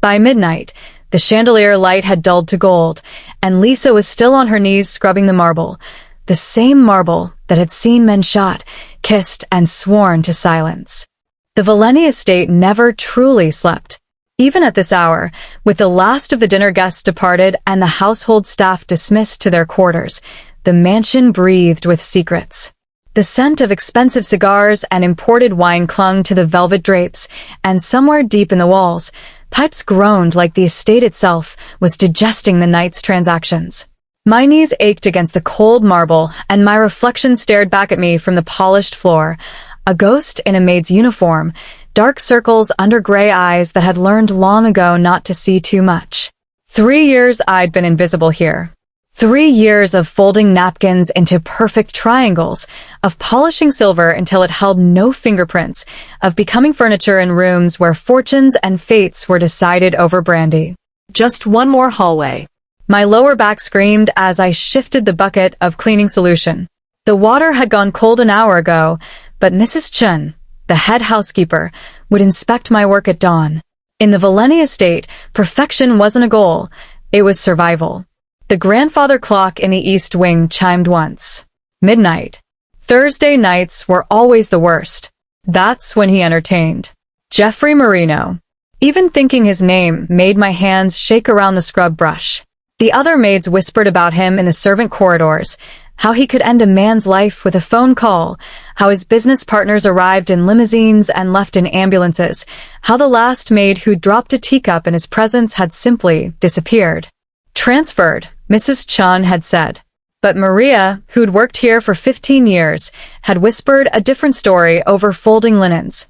By midnight, the chandelier light had dulled to gold, and Lisa was still on her knees scrubbing the marble, the same marble that had seen men shot, kissed, and sworn to silence. The Valeni estate never truly slept. Even at this hour, with the last of the dinner guests departed and the household staff dismissed to their quarters, the mansion breathed with secrets. The scent of expensive cigars and imported wine clung to the velvet drapes, and somewhere deep in the walls, pipes groaned like the estate itself was digesting the night's transactions. My knees ached against the cold marble, and my reflection stared back at me from the polished floor, a ghost in a maid's uniform, dark circles under gray eyes that had learned long ago not to see too much. 3 years I'd been invisible here. 3 years of folding napkins into perfect triangles, of polishing silver until it held no fingerprints, of becoming furniture in rooms where fortunes and fates were decided over brandy. Just one more hallway. My lower back screamed as I shifted the bucket of cleaning solution. The water had gone cold an hour ago, but Mrs. Chun, the head housekeeper, would inspect my work at dawn. In the Valeni estate, perfection wasn't a goal, it was survival. The grandfather clock in the east wing chimed once. Midnight. Thursday nights were always the worst. That's when he entertained. Jeffrey Marino. Even thinking his name made my hands shake around the scrub brush. The other maids whispered about him in the servant corridors, how he could end a man's life with a phone call, how his business partners arrived in limousines and left in ambulances, how the last maid who dropped a teacup in his presence had simply disappeared. Transferred, Mrs. Chun had said. But Maria, who'd worked here for 15 years, had whispered a different story over folding linens.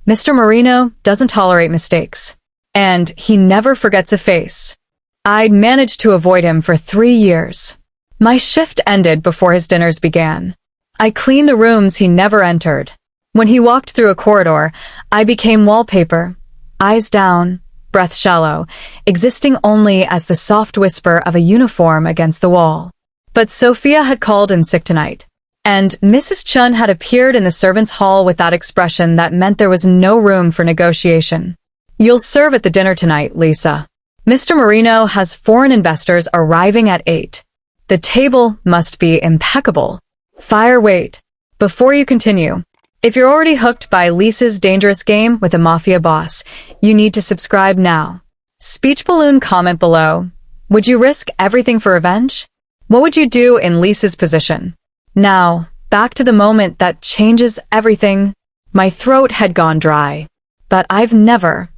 Mr. Marino doesn't tolerate mistakes. And he never forgets a face. I'd managed to avoid him for 3 years. My shift ended before his dinners began. I cleaned the rooms he never entered. When he walked through a corridor, I became wallpaper, eyes down, breath shallow, existing only as the soft whisper of a uniform against the wall. But Sophia had called in sick tonight, and Mrs. Chun had appeared in the servants' hall with that expression that meant there was no room for negotiation. You'll serve at the dinner tonight, Lisa. Mr. Marino has foreign investors arriving at 8. The table must be impeccable. Fire wait. Before you continue, if you're already hooked by Lisa's dangerous game with a Mafia boss, you need to subscribe now. Speech balloon comment below. Would you risk everything for revenge? What would you do in Lisa's position? Now, back to the moment that changes everything. My throat had gone dry. But I've never.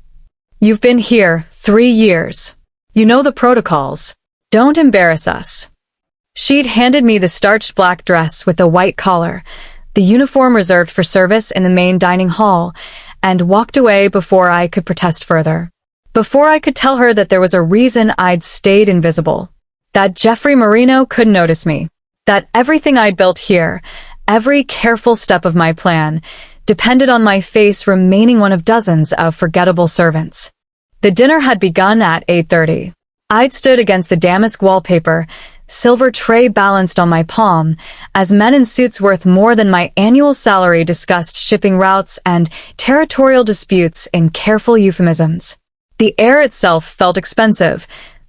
You've been here 3 years. You know the protocols. Don't embarrass us. She'd handed me the starched black dress with the white collar, the uniform reserved for service in the main dining hall, and walked away before I could protest further. Before I could tell her that there was a reason I'd stayed invisible. That Jeffrey Marino couldn't notice me. That everything I'd built here, every careful step of my plan, depended on my face remaining one of dozens of forgettable servants. The dinner had begun at 8:30. I'd stood against the damask wallpaper, silver tray balanced on my palm, as men in suits worth more than my annual salary discussed shipping routes and territorial disputes in careful euphemisms. The air itself felt expensive,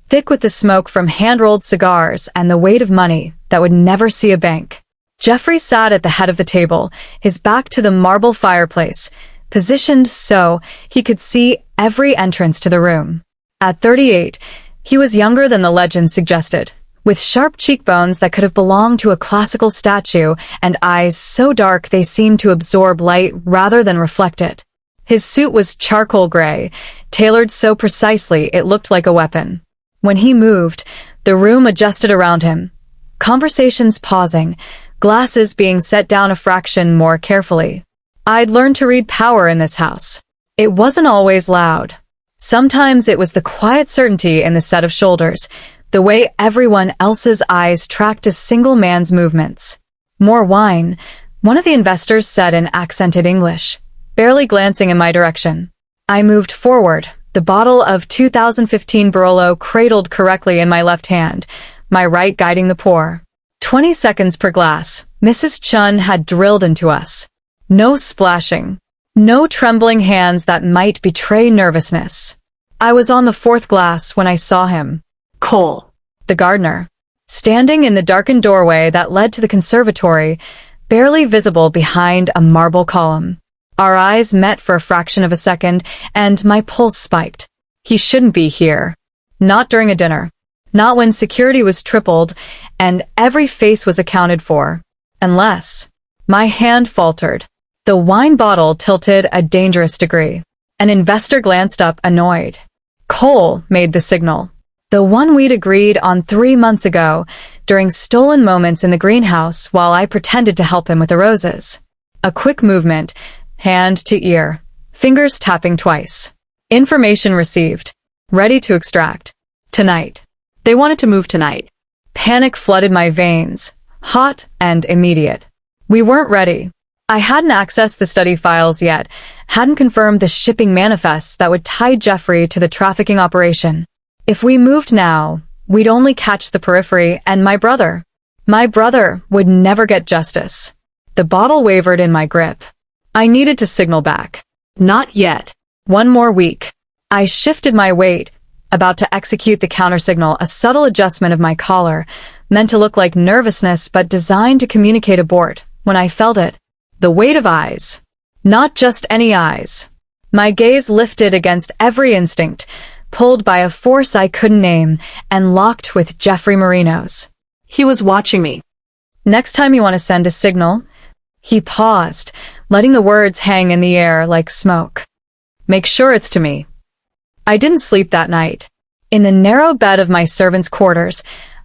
thick with the smoke from hand-rolled cigars and the weight of money that would never see a bank. Jeffrey sat at the head of the table, his back to the marble fireplace, positioned so he could see every entrance to the room. At 38, he was younger than the legend suggested, with sharp cheekbones that could have belonged to a classical statue and eyes so dark they seemed to absorb light rather than reflect it. His suit was charcoal gray, tailored so precisely it looked like a weapon. When he moved, the room adjusted around him, conversations pausing, glasses being set down a fraction more carefully. I'd learned to read power in this house. It wasn't always loud. Sometimes it was the quiet certainty in the set of shoulders, the way everyone else's eyes tracked a single man's movements. More wine, one of the investors said in accented English, barely glancing in my direction. I moved forward, the bottle of 2015 Barolo cradled correctly in my left hand, my right guiding the pour. 20 seconds per glass, Mrs. Chun had drilled into us. No splashing. No trembling hands that might betray nervousness. I was on the fourth glass when I saw him. Cole. The gardener. Standing in the darkened doorway that led to the conservatory, barely visible behind a marble column. Our eyes met for a fraction of a second, and my pulse spiked. He shouldn't be here. Not during a dinner. Not when security was tripled, and every face was accounted for. Unless... My hand faltered. The wine bottle tilted a dangerous degree. An investor glanced up, annoyed. Cole made the signal. The one we'd agreed on 3 months ago, during stolen moments in the greenhouse while I pretended to help him with the roses. A quick movement, hand to ear, fingers tapping twice. Information received. Ready to extract. Tonight. They wanted to move tonight. Panic flooded my veins, hot and immediate. We weren't ready. I hadn't accessed the study files yet, hadn't confirmed the shipping manifests that would tie Jeffrey to the trafficking operation. If we moved now, we'd only catch the periphery and my brother. My brother would never get justice. The bottle wavered in my grip. I needed to signal back. Not yet. 1 more week. I shifted my weight, about to execute the countersignal, a subtle adjustment of my collar, meant to look like nervousness but designed to communicate abort, when I felt it. The weight of eyes. Not just any eyes. My gaze lifted against every instinct, pulled by a force I couldn't name, and locked with Jeffrey Marino's. He was watching me. Next time you want to send a signal? He paused, letting the words hang in the air like smoke. Make sure it's to me. I didn't sleep that night. In the narrow bed of my servant's quarters,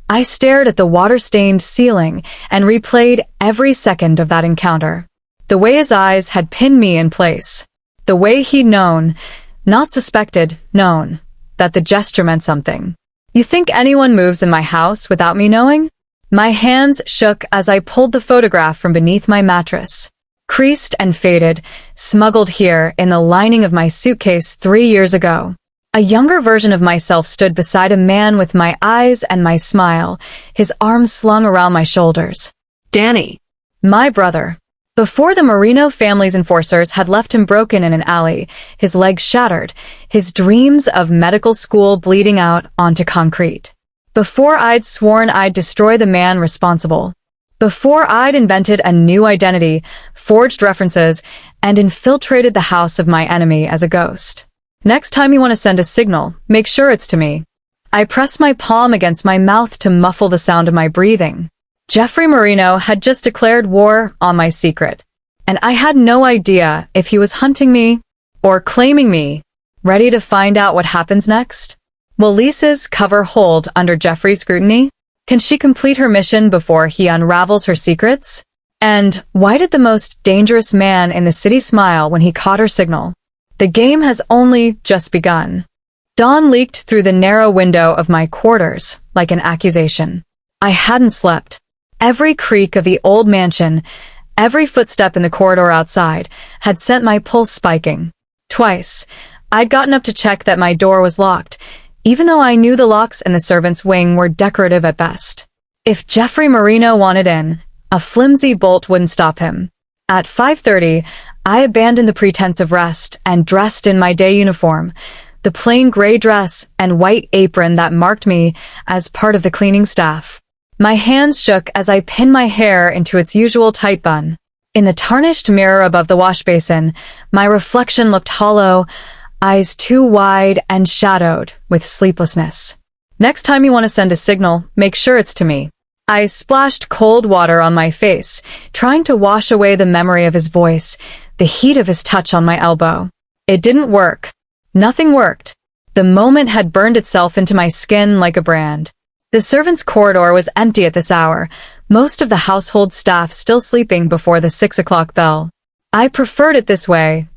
I stared at the water-stained ceiling and replayed every second of that encounter. The way his eyes had pinned me in place. The way he'd known, not suspected, known, that the gesture meant something. You think anyone moves in my house without me knowing? My hands shook as I pulled the photograph from beneath my mattress. Creased and faded, smuggled here in the lining of my suitcase 3 years ago. A younger version of myself stood beside a man with my eyes and my smile, his arms slung around my shoulders. Danny. My brother. Before the Marino family's enforcers had left him broken in an alley, his legs shattered, his dreams of medical school bleeding out onto concrete. Before I'd sworn I'd destroy the man responsible. Before I'd invented a new identity, forged references, and infiltrated the house of my enemy as a ghost. Next time you want to send a signal, make sure it's to me. I pressed my palm against my mouth to muffle the sound of my breathing. Jeffrey Marino had just declared war on my secret, and I had no idea if he was hunting me or claiming me. Ready to find out what happens next? Will Lisa's cover hold under Jeffrey's scrutiny? Can she complete her mission before he unravels her secrets? And why did the most dangerous man in the city smile when he caught her signal? The game has only just begun. Dawn leaked through the narrow window of my quarters like an accusation. I hadn't slept. Every creak of the old mansion, every footstep in the corridor outside, had sent my pulse spiking. Twice, I'd gotten up to check that my door was locked, even though I knew the locks in the servants' wing were decorative at best. If Jeffrey Marino wanted in, a flimsy bolt wouldn't stop him. At 5:30, I abandoned the pretense of rest and dressed in my day uniform, the plain gray dress and white apron that marked me as part of the cleaning staff. My hands shook as I pinned my hair into its usual tight bun. In the tarnished mirror above the wash basin, my reflection looked hollow, eyes too wide and shadowed with sleeplessness. Next time you want to send a signal, make sure it's to me. I splashed cold water on my face, trying to wash away the memory of his voice, the heat of his touch on my elbow. It didn't work. Nothing worked. The moment had burned itself into my skin like a brand. The servants' corridor was empty at this hour, most of the household staff still sleeping before the 6 o'clock bell. I preferred it this way.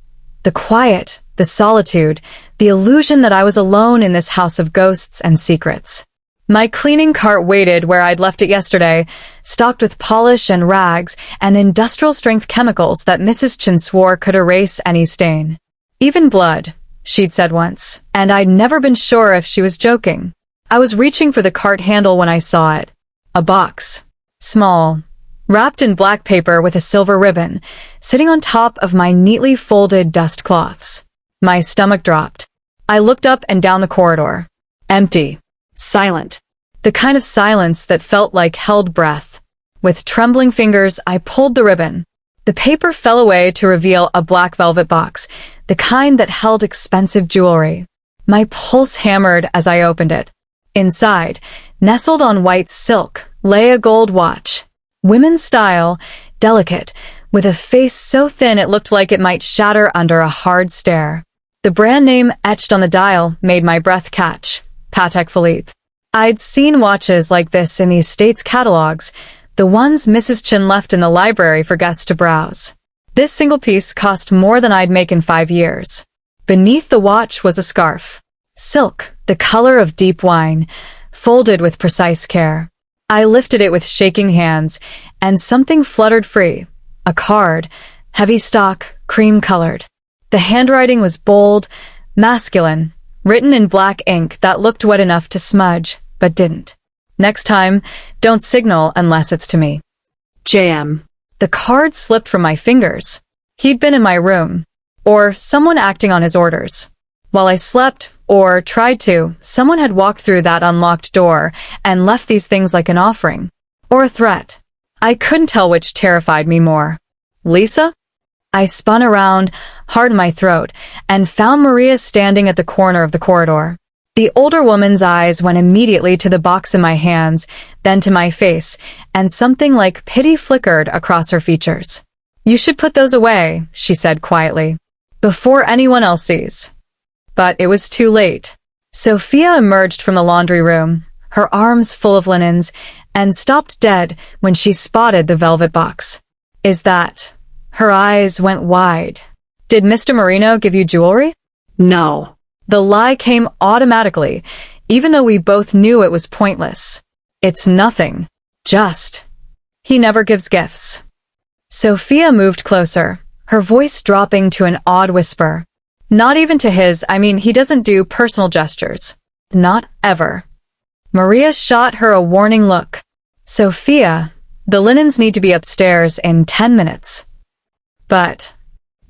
The quiet, the solitude, the illusion that I was alone in this house of ghosts and secrets. My cleaning cart waited where I'd left it yesterday, stocked with polish and rags and industrial-strength chemicals that Mrs. Chin swore could erase any stain. Even blood, she'd said once, and I'd never been sure if she was joking. I was reaching for the cart handle when I saw it. A box. Small. Wrapped in black paper with a silver ribbon, sitting on top of my neatly folded dust cloths. My stomach dropped. I looked up and down the corridor. Empty. Silent. The kind of silence that felt like held breath. With trembling fingers, I pulled the ribbon. The paper fell away to reveal a black velvet box, the kind that held expensive jewelry. My pulse hammered as I opened it. Inside, nestled on white silk, lay a gold watch. Women's style, delicate, with a face so thin it looked like it might shatter under a hard stare. The brand name etched on the dial made my breath catch. Patek Philippe. I'd seen watches like this in the estate's catalogs, the ones Mrs. Chin left in the library for guests to browse. This single piece cost more than I'd make in 5 years. Beneath the watch was a scarf. Silk, the color of deep wine, folded with precise care. I lifted it with shaking hands, and something fluttered free. A card, heavy stock, cream-colored. The handwriting was bold, masculine, written in black ink that looked wet enough to smudge, but didn't. Next time, don't signal unless it's to me. JM. The card slipped from my fingers. He'd been in my room, or someone acting on his orders. While I slept, or tried to, someone had walked through that unlocked door and left these things like an offering, or a threat. I couldn't tell which terrified me more. Lisa? I spun around, hard in my throat, and found Maria standing at the corner of the corridor. The older woman's eyes went immediately to the box in my hands, then to my face, and something like pity flickered across her features. You should put those away, she said quietly, before anyone else sees. But it was too late. Sophia emerged from the laundry room, her arms full of linens, and stopped dead when she spotted the velvet box. Is that... Her eyes went wide. Did Mr. Marino give you jewelry? No. The lie came automatically, even though we both knew it was pointless. It's nothing. Just. He never gives gifts. Sophia moved closer, her voice dropping to an odd whisper. Not even to his, he doesn't do personal gestures. Not ever. Maria shot her a warning look. Sophia, the linens need to be upstairs in 10 minutes. But...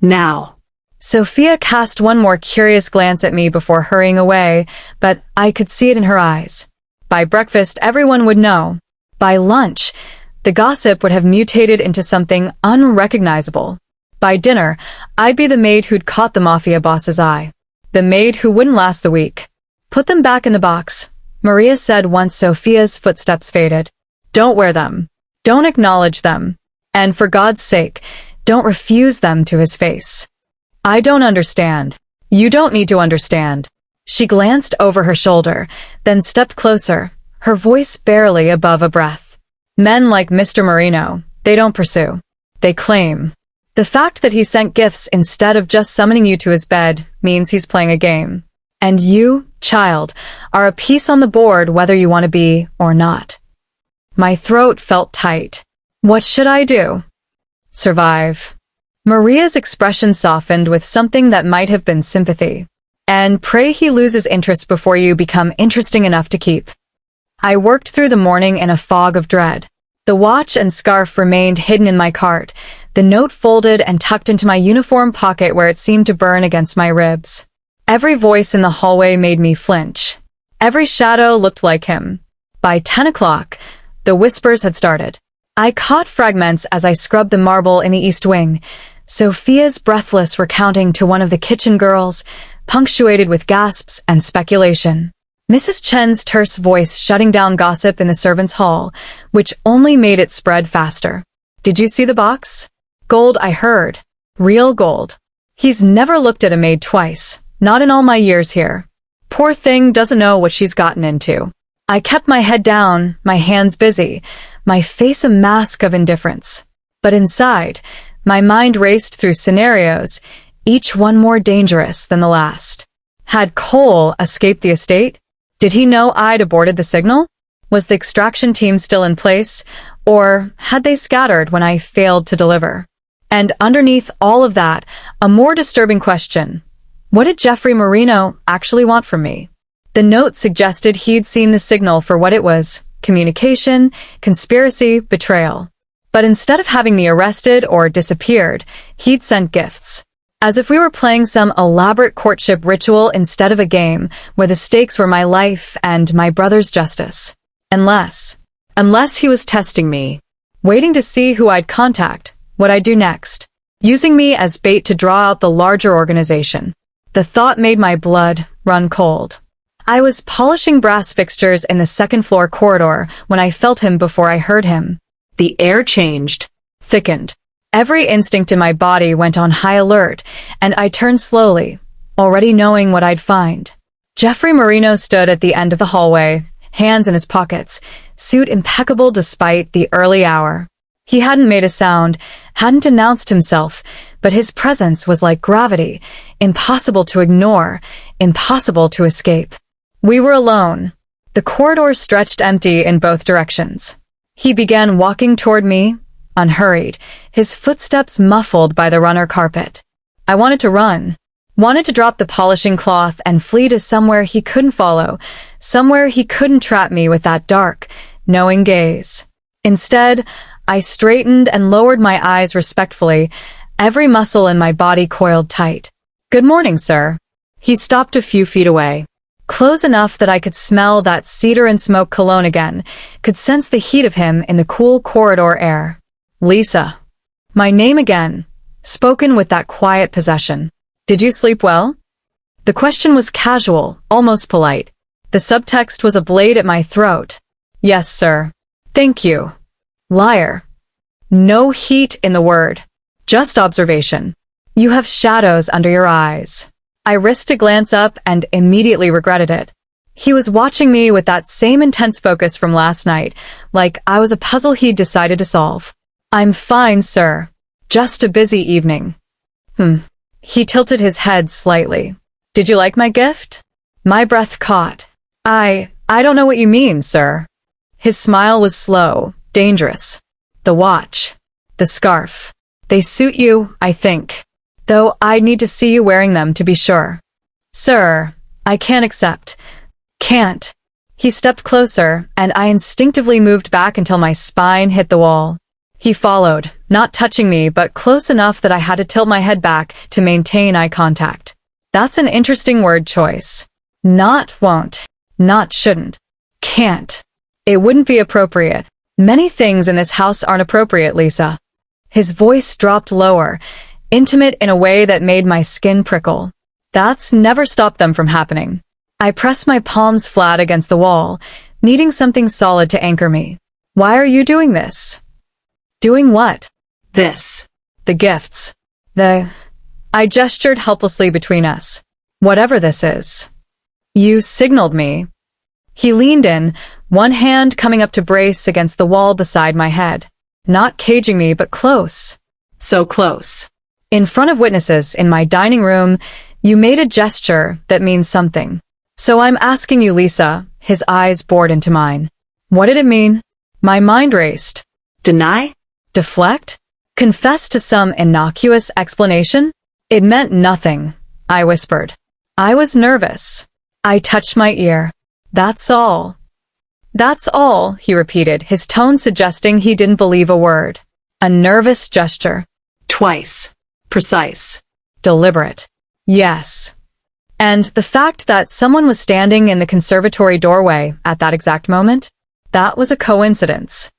Now. Sophia cast one more curious glance at me before hurrying away, but I could see it in her eyes. By breakfast, everyone would know. By lunch, the gossip would have mutated into something unrecognizable. By dinner, I'd be the maid who'd caught the Mafia boss's eye. The maid who wouldn't last the week. Put them back in the box, Maria said once Sophia's footsteps faded. Don't wear them. Don't acknowledge them. And for God's sake, don't refuse them to his face. I don't understand. You don't need to understand. She glanced over her shoulder, then stepped closer, her voice barely above a breath. Men like Mr. Marino, they don't pursue. They claim. The fact that he sent gifts instead of just summoning you to his bed means he's playing a game. And you, child, are a piece on the board whether you want to be or not. My throat felt tight. What should I do? Survive. Maria's expression softened with something that might have been sympathy. And pray he loses interest before you become interesting enough to keep. I worked through the morning in a fog of dread. The watch and scarf remained hidden in my cart, the note folded and tucked into my uniform pocket where it seemed to burn against my ribs. Every voice in the hallway made me flinch. Every shadow looked like him. By 10 o'clock, the whispers had started. I caught fragments as I scrubbed the marble in the east wing, Sophia's breathless recounting to one of the kitchen girls, punctuated with gasps and speculation. Mrs. Chen's terse voice shutting down gossip in the servants' hall, which only made it spread faster. Did you see the box? Gold, I heard. Real gold. He's never looked at a maid twice, not in all my years here. Poor thing doesn't know what she's gotten into. I kept my head down, my hands busy, my face a mask of indifference. But inside, my mind raced through scenarios, each one more dangerous than the last. Had Cole escaped the estate? Did he know I'd aborted the signal? Was the extraction team still in place, or had they scattered when I failed to deliver? And underneath all of that, a more disturbing question. What did Jeffrey Marino actually want from me? The note suggested he'd seen the signal for what it was: communication, conspiracy, betrayal. But instead of having me arrested or disappeared, he'd sent gifts. as if we were playing some elaborate courtship ritual instead of a game where the stakes were my life and my brother's justice. Unless he was testing me, waiting to see who I'd contact, what I'd do next, using me as bait to draw out the larger organization. The thought made my blood run cold. I was polishing brass fixtures in the second-floor corridor when I felt him before I heard him. The air changed, Thickened. Every instinct in my body went on high alert, and I turned slowly, already knowing what I'd find. Jeffrey Marino stood at the end of the hallway, hands in his pockets, suit impeccable despite the early hour. He hadn't made a sound, hadn't announced himself, but his presence was like gravity, impossible to ignore, impossible to escape. We were alone. The corridor stretched empty in both directions. He began walking toward me, unhurried, his footsteps muffled by the runner carpet. I wanted to run, wanted to drop the polishing cloth and flee to somewhere he couldn't follow, somewhere he couldn't trap me with that dark, knowing gaze. Instead, I straightened and lowered my eyes respectfully, every muscle in my body coiled tight. "Good morning, sir." He stopped a few feet away, close enough that I could smell that cedar and smoke cologne again, could sense the heat of him in the cool corridor air. Lisa. My name again, spoken with that quiet possession. "Did you sleep well?" The question was casual, almost polite. The subtext was a blade at my throat. "Yes, sir. Thank you." Liar. No heat in the word. Just observation. "You have shadows under your eyes." I risked a glance up and immediately regretted it. He was watching me with that same intense focus from last night, like I was a puzzle he'd decided to solve. "I'm fine, sir. Just a busy evening." He tilted his head slightly. "Did you like my gift?" My breath caught. I don't know what you mean, sir." His smile was slow, dangerous. "The watch. The scarf. They suit you, I think. Though I'd need to see you wearing them to be sure." "Sir, I can't accept. Can't." He stepped closer, and I instinctively moved back until my spine hit the wall. He followed, not touching me, but close enough that I had to tilt my head back to maintain eye contact. That's an interesting word choice. Not won't. Not shouldn't. Can't. It wouldn't be appropriate. Many things in this house aren't appropriate, Lisa. His voice dropped lower, intimate in a way that made my skin prickle. That's never stopped them from happening. I pressed my palms flat against the wall, needing something solid to anchor me. "Why are you doing this?" "Doing what?" This. "The gifts. I gestured helplessly between us. "Whatever this is." "You signaled me." He leaned in, one hand coming up to brace against the wall beside my head. Not caging me, but close. So close. "In front of witnesses in my dining room, you made a gesture that means something. So I'm asking you, Lisa," his eyes bored into mine. "What did it mean?" My mind raced. Deny? Deflect? Confess to some innocuous explanation? "It meant nothing," I whispered. I was nervous. I touched my ear. "That's all." "That's all," he repeated, his tone suggesting he didn't believe a word. A nervous gesture. Twice. Precise. Deliberate. Yes. And the fact that someone was standing in the conservatory doorway at that exact moment, that was a coincidence.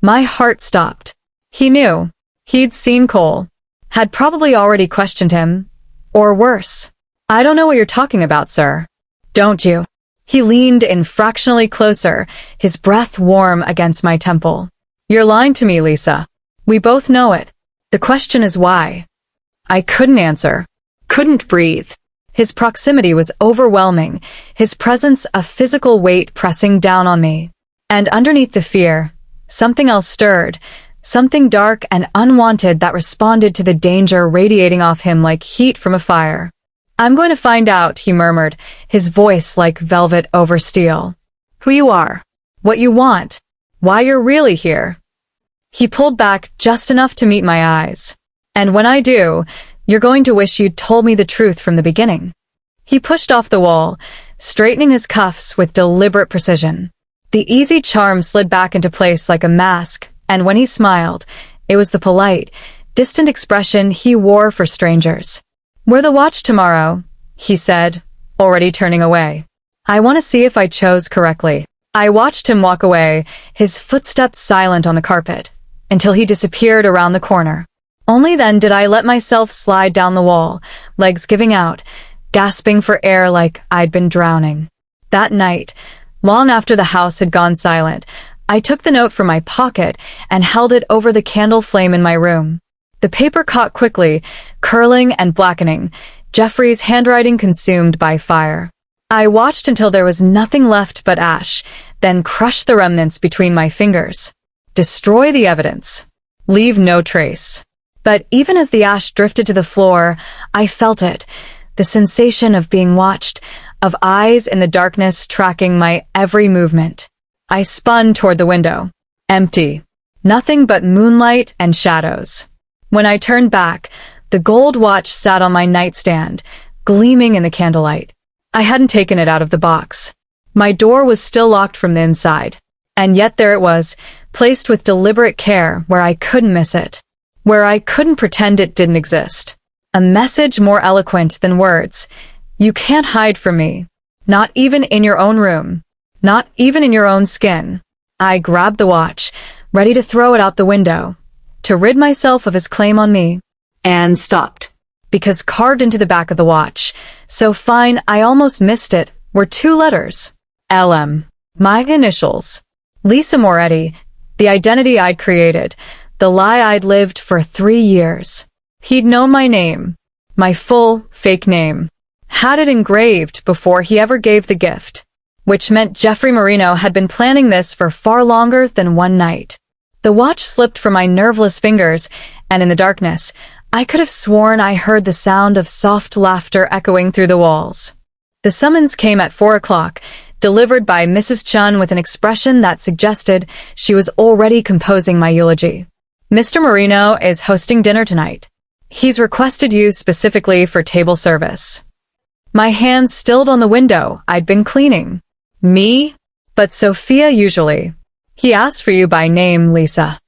My heart stopped. He knew. He'd seen Cole. Had probably already questioned him. Or worse. "I don't know what you're talking about, sir." "Don't you?" He leaned in fractionally closer, his breath warm against my temple. "You're lying to me, Lisa. We both know it. The question is why." I couldn't answer. Couldn't breathe. His proximity was overwhelming, his presence a physical weight pressing down on me. And underneath the fear, something else stirred, something dark and unwanted that responded to the danger radiating off him like heat from a fire. "I'm going to find out," he murmured, his voice like velvet over steel. "Who you are, what you want, why you're really here." He pulled back just enough to meet my eyes. "And when I do, you're going to wish you'd told me the truth from the beginning." He pushed off the wall, straightening his cuffs with deliberate precision. The easy charm slid back into place like a mask, and when he smiled, it was the polite, distant expression he wore for strangers. "We're the watch tomorrow," he said, already turning away. I want to see if I chose correctly. I watched him walk away, his footsteps silent on the carpet, until he disappeared around the corner. Only then did I let myself slide down the wall, legs giving out, gasping for air like I'd been drowning. That night, long after the house had gone silent, I took the note from my pocket and held it over the candle flame in my room. The paper caught quickly, curling and blackening, Jeffrey's handwriting consumed by fire. I watched until there was nothing left but ash, then crushed the remnants between my fingers. Destroy the evidence. Leave no trace. But even as the ash drifted to the floor, I felt it, the sensation of being watched, of eyes in the darkness tracking my every movement. I spun toward the window. Empty. Nothing but moonlight and shadows. When I turned back, the gold watch sat on my nightstand, gleaming in the candlelight. I hadn't taken it out of the box. My door was still locked from the inside. And yet there it was, placed with deliberate care where I couldn't miss it. Where I couldn't pretend it didn't exist. A message more eloquent than words. You can't hide from me. Not even in your own room. Not even in your own skin. I grabbed the watch, ready to throw it out the window, to rid myself of his claim on me. And stopped. Because carved into the back of the watch, so fine I almost missed it, were 2 letters. LM. My initials. Lisa Moretti, the identity I'd created, the lie I'd lived for 3 years. He'd known my name, my full, fake name. Had it engraved before he ever gave the gift, which meant Jeffrey Marino had been planning this for far longer than one night. The watch slipped from my nerveless fingers, and in the darkness, I could have sworn I heard the sound of soft laughter echoing through the walls. The summons came at 4 o'clock, delivered by Mrs. Chun with an expression that suggested she was already composing my eulogy. "Mr. Marino is hosting dinner tonight. He's requested you specifically for table service." My hands stilled on the window I'd been cleaning. Me? But Sophia usually. "He asked for you by name, Lisa."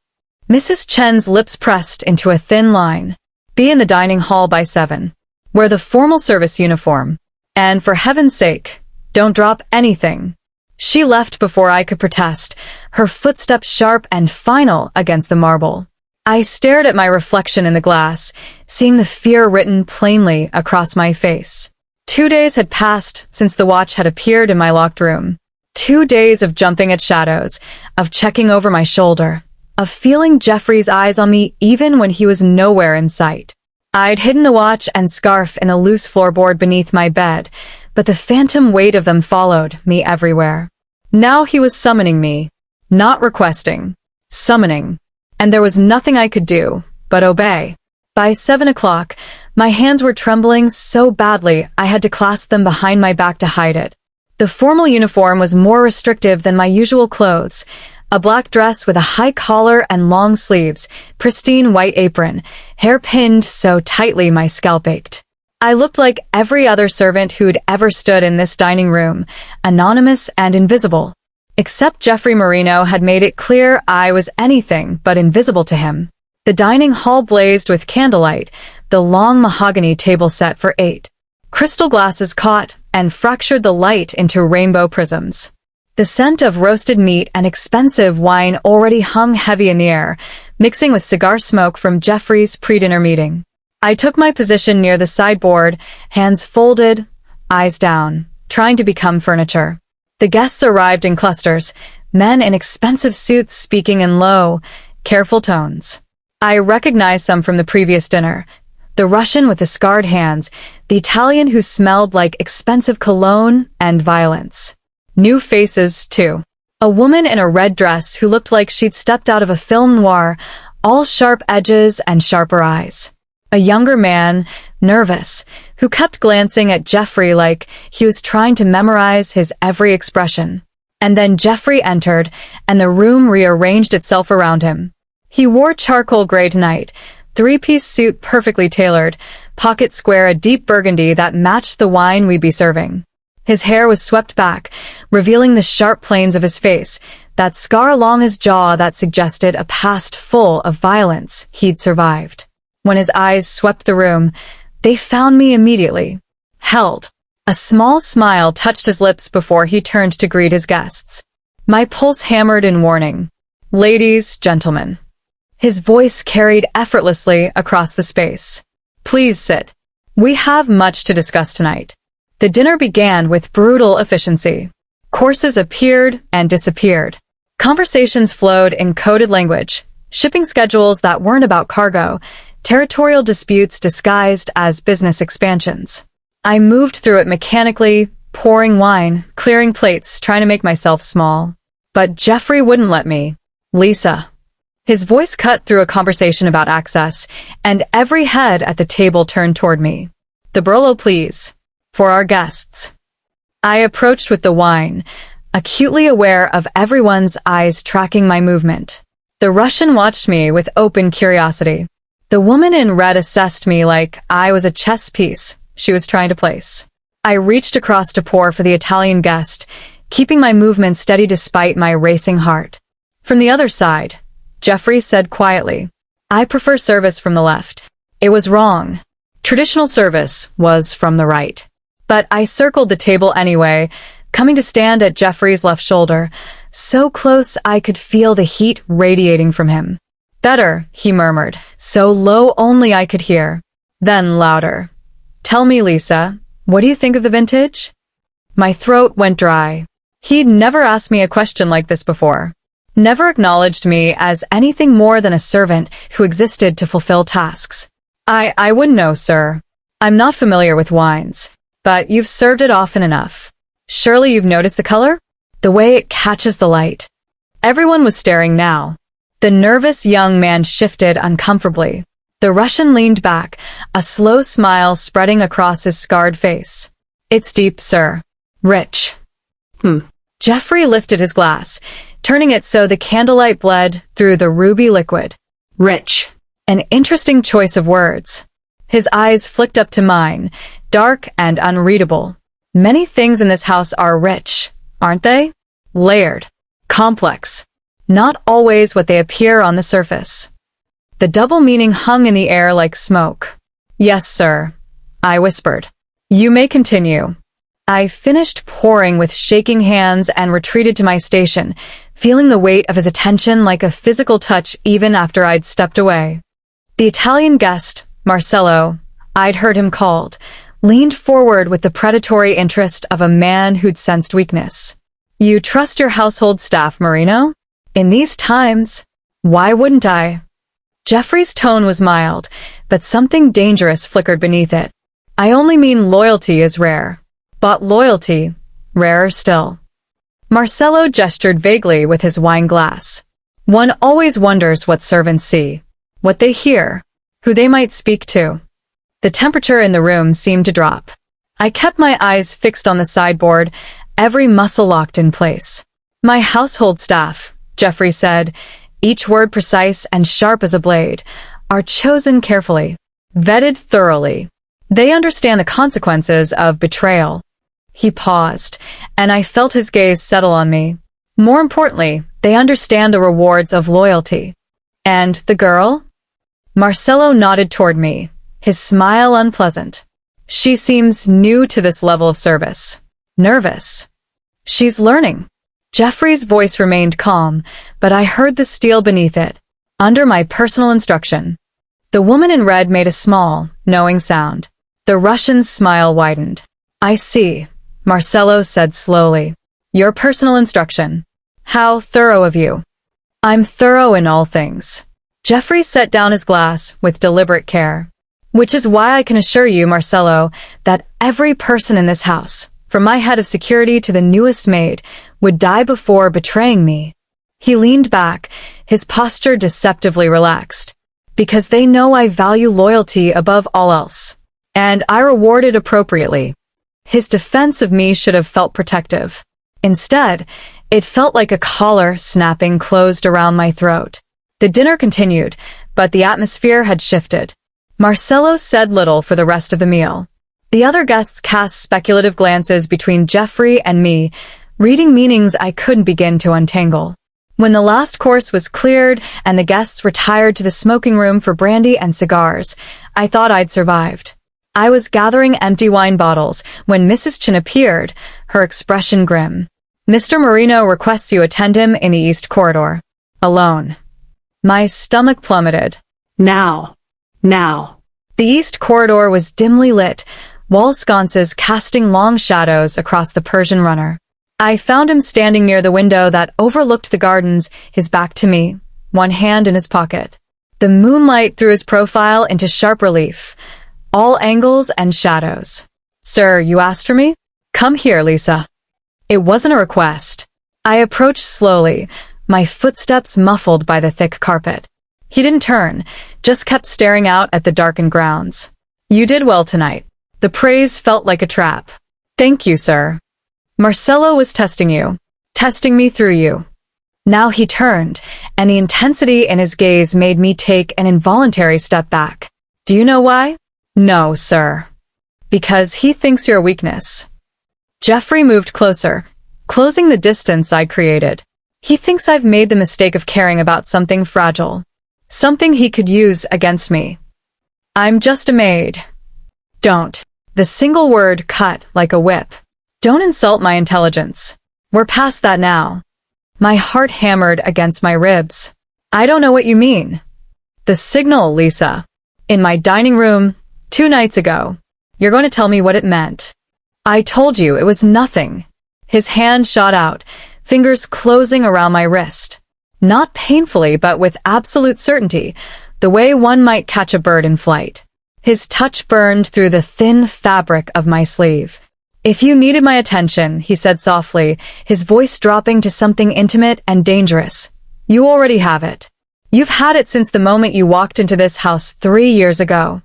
Mrs. Chen's lips pressed into a thin line. "Be in the dining hall by 7. Wear the formal service uniform. And for heaven's sake, don't drop anything." She left before I could protest, her footsteps sharp and final against the marble. I stared at my reflection in the glass, seeing the fear written plainly across my face. 2 days had passed since the watch had appeared in my locked room. 2 days of jumping at shadows, of checking over my shoulder, of feeling Jeffrey's eyes on me even when he was nowhere in sight. I'd hidden the watch and scarf in a loose floorboard beneath my bed, but the phantom weight of them followed me everywhere. Now he was summoning me, not requesting, summoning, and there was nothing I could do but obey. By 7 o'clock, my hands were trembling so badly I had to clasp them behind my back to hide it. The formal uniform was more restrictive than my usual clothes, a black dress with a high collar and long sleeves, pristine white apron, hair pinned so tightly my scalp ached. I looked like every other servant who'd ever stood in this dining room, anonymous and invisible. Except Jeffrey Marino had made it clear I was anything but invisible to him. The dining hall blazed with candlelight, the long mahogany table set for 8. Crystal glasses caught and fractured the light into rainbow prisms. The scent of roasted meat and expensive wine already hung heavy in the air, mixing with cigar smoke from Jeffrey's pre-dinner meeting. I took my position near the sideboard, hands folded, eyes down, trying to become furniture. The guests arrived in clusters, men in expensive suits speaking in low, careful tones. I recognized some from the previous dinner. The Russian with the scarred hands, the Italian who smelled like expensive cologne and violence. New faces, too. A woman in a red dress who looked like she'd stepped out of a film noir, all sharp edges and sharper eyes. A younger man, nervous, who kept glancing at Jeffrey like he was trying to memorize his every expression. And then Jeffrey entered, and the room rearranged itself around him. He wore charcoal gray tonight, 3-piece suit perfectly tailored, pocket square a deep burgundy that matched the wine we'd be serving. His hair was swept back, revealing the sharp planes of his face, that scar along his jaw that suggested a past full of violence he'd survived. When his eyes swept the room, They found me immediately. Held. A small smile touched his lips before he turned to greet his guests. My pulse hammered in warning. Ladies, gentlemen. His voice carried effortlessly across the space. Please sit. We have much to discuss tonight. The dinner began with brutal efficiency. Courses appeared and disappeared. Conversations flowed in coded language, shipping schedules that weren't about cargo, territorial disputes disguised as business expansions. I moved through it mechanically, pouring wine, clearing plates, trying to make myself small. But Jeffrey wouldn't let me. Lisa. His voice cut through a conversation about access, and every head at the table turned toward me. The Brolo, please. For our guests. I approached with the wine, acutely aware of everyone's eyes tracking my movement. The Russian watched me with open curiosity. The woman in red assessed me like I was a chess piece she was trying to place. I reached across to pour for the Italian guest, keeping my movement steady despite my racing heart. From the other side, Jeffrey said quietly, I prefer service from the left. It was wrong. Traditional service was from the right. But I circled the table anyway, coming to stand at Jeffrey's left shoulder, so close I could feel the heat radiating from him. Better, he murmured, so low only I could hear. Then louder. Tell me, Lisa, what do you think of the vintage? My throat went dry. He'd never asked me a question like this before. Never acknowledged me as anything more than a servant who existed to fulfill tasks. I wouldn't know, sir. I'm not familiar with wines, but you've served it often enough. Surely you've noticed the color? The way it catches the light. Everyone was staring now. The nervous young man shifted uncomfortably. The Russian leaned back, a slow smile spreading across his scarred face. It's deep, sir. Rich. Jeffrey lifted his glass, turning it so the candlelight bled through the ruby liquid. Rich. An interesting choice of words. His eyes flicked up to mine, dark and unreadable. Many things in this house are rich, aren't they? Layered. Complex. Not always what they appear on the surface. The double meaning hung in the air like smoke. Yes, sir. I whispered. You may continue. I finished pouring with shaking hands and retreated to my station, feeling the weight of his attention like a physical touch even after I'd stepped away. The Italian guest, Marcello, I'd heard him called, leaned forward with the predatory interest of a man who'd sensed weakness. You trust your household staff, Marino? In these times, why wouldn't I? Jeffrey's tone was mild, but something dangerous flickered beneath it. I only mean loyalty is rare. But loyalty, rarer still. Marcello gestured vaguely with his wine glass. One always wonders what servants see, what they hear, who they might speak to. The temperature in the room seemed to drop. I kept my eyes fixed on the sideboard, every muscle locked in place. My household staff, Jeffrey said, each word precise and sharp as a blade, are chosen carefully, vetted thoroughly. They understand the consequences of betrayal. He paused, and I felt his gaze settle on me. More importantly, they understand the rewards of loyalty. And the girl? Marcello nodded toward me, his smile unpleasant. She seems new to this level of service. Nervous. She's learning. Jeffrey's voice remained calm, but I heard the steel beneath it. Under my personal instruction. The woman in red made a small, knowing sound. The Russian's smile widened. I see, Marcello said slowly. Your personal instruction. How thorough of you. I'm thorough in all things. Jeffrey set down his glass with deliberate care. Which is why I can assure you, Marcello, that every person in this house, from my head of security to the newest maid, would die before betraying me. He leaned back, his posture deceptively relaxed. Because they know I value loyalty above all else. And I reward it appropriately. His defense of me should have felt protective. Instead, it felt like a collar snapping closed around my throat. The dinner continued, but the atmosphere had shifted. Marcello said little for the rest of the meal. The other guests cast speculative glances between Jeffrey and me, reading meanings I couldn't begin to untangle. When the last course was cleared and the guests retired to the smoking room for brandy and cigars, I thought I'd survived. I was gathering empty wine bottles when Mrs. Chin appeared, her expression grim. Mr. Marino requests you attend him in the East Corridor. Alone. My stomach plummeted. Now. Now. The East Corridor was dimly lit, wall sconces casting long shadows across the Persian runner. I found him standing near the window that overlooked the gardens, his back to me, one hand in his pocket. The moonlight threw his profile into sharp relief, all angles and shadows. Sir, you asked for me? Come here, Lisa. It wasn't a request. I approached slowly, my footsteps muffled by the thick carpet. He didn't turn, just kept staring out at the darkened grounds. You did well tonight. The praise felt like a trap. Thank you, sir. Marcello was testing you. Testing me through you. Now he turned, and the intensity in his gaze made me take an involuntary step back. Do you know why? No, sir. Because he thinks you're a weakness. Jeffrey moved closer, closing the distance I created. He thinks I've made the mistake of caring about something fragile. Something he could use against me. I'm just a maid. Don't. The single word cut like a whip. Don't insult my intelligence. We're past that now. My heart hammered against my ribs. I don't know what you mean. The signal, Lisa. In my dining room, 2 nights ago. You're going to tell me what it meant. I told you it was nothing. His hand shot out, fingers closing around my wrist. Not painfully, but with absolute certainty, the way one might catch a bird in flight. His touch burned through the thin fabric of my sleeve. If you needed my attention, he said softly, his voice dropping to something intimate and dangerous, you already have it. You've had it since the moment you walked into this house 3 years ago.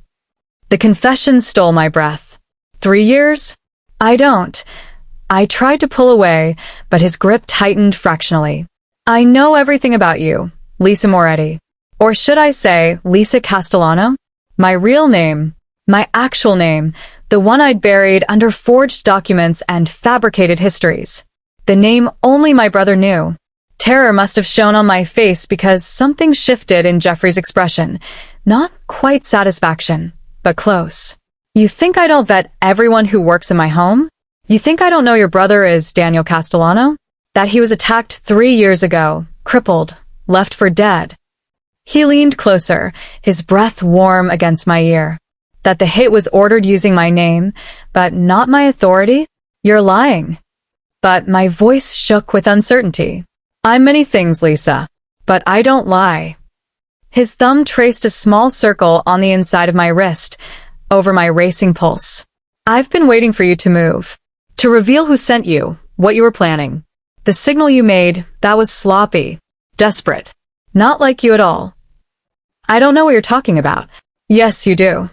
The confession stole my breath. 3 years? I don't. I tried to pull away, but his grip tightened fractionally. I know everything about you, Lisa Moretti. Or should I say, Lisa Castellano? My real name, my actual name, the one I'd buried under forged documents and fabricated histories. The name only my brother knew. Terror must have shown on my face because something shifted in Jeffrey's expression. Not quite satisfaction, but close. You think I don't vet everyone who works in my home? You think I don't know your brother is Daniel Castellano? That he was attacked 3 years ago, crippled, left for dead. He leaned closer, his breath warm against my ear. That the hit was ordered using my name, but not my authority? You're lying. But my voice shook with uncertainty. I'm many things, Lisa, but I don't lie. His thumb traced a small circle on the inside of my wrist, over my racing pulse. I've been waiting for you to move. To reveal who sent you, what you were planning. The signal you made, that was sloppy. Desperate. Not like you at all. I don't know what you're talking about. Yes, you do.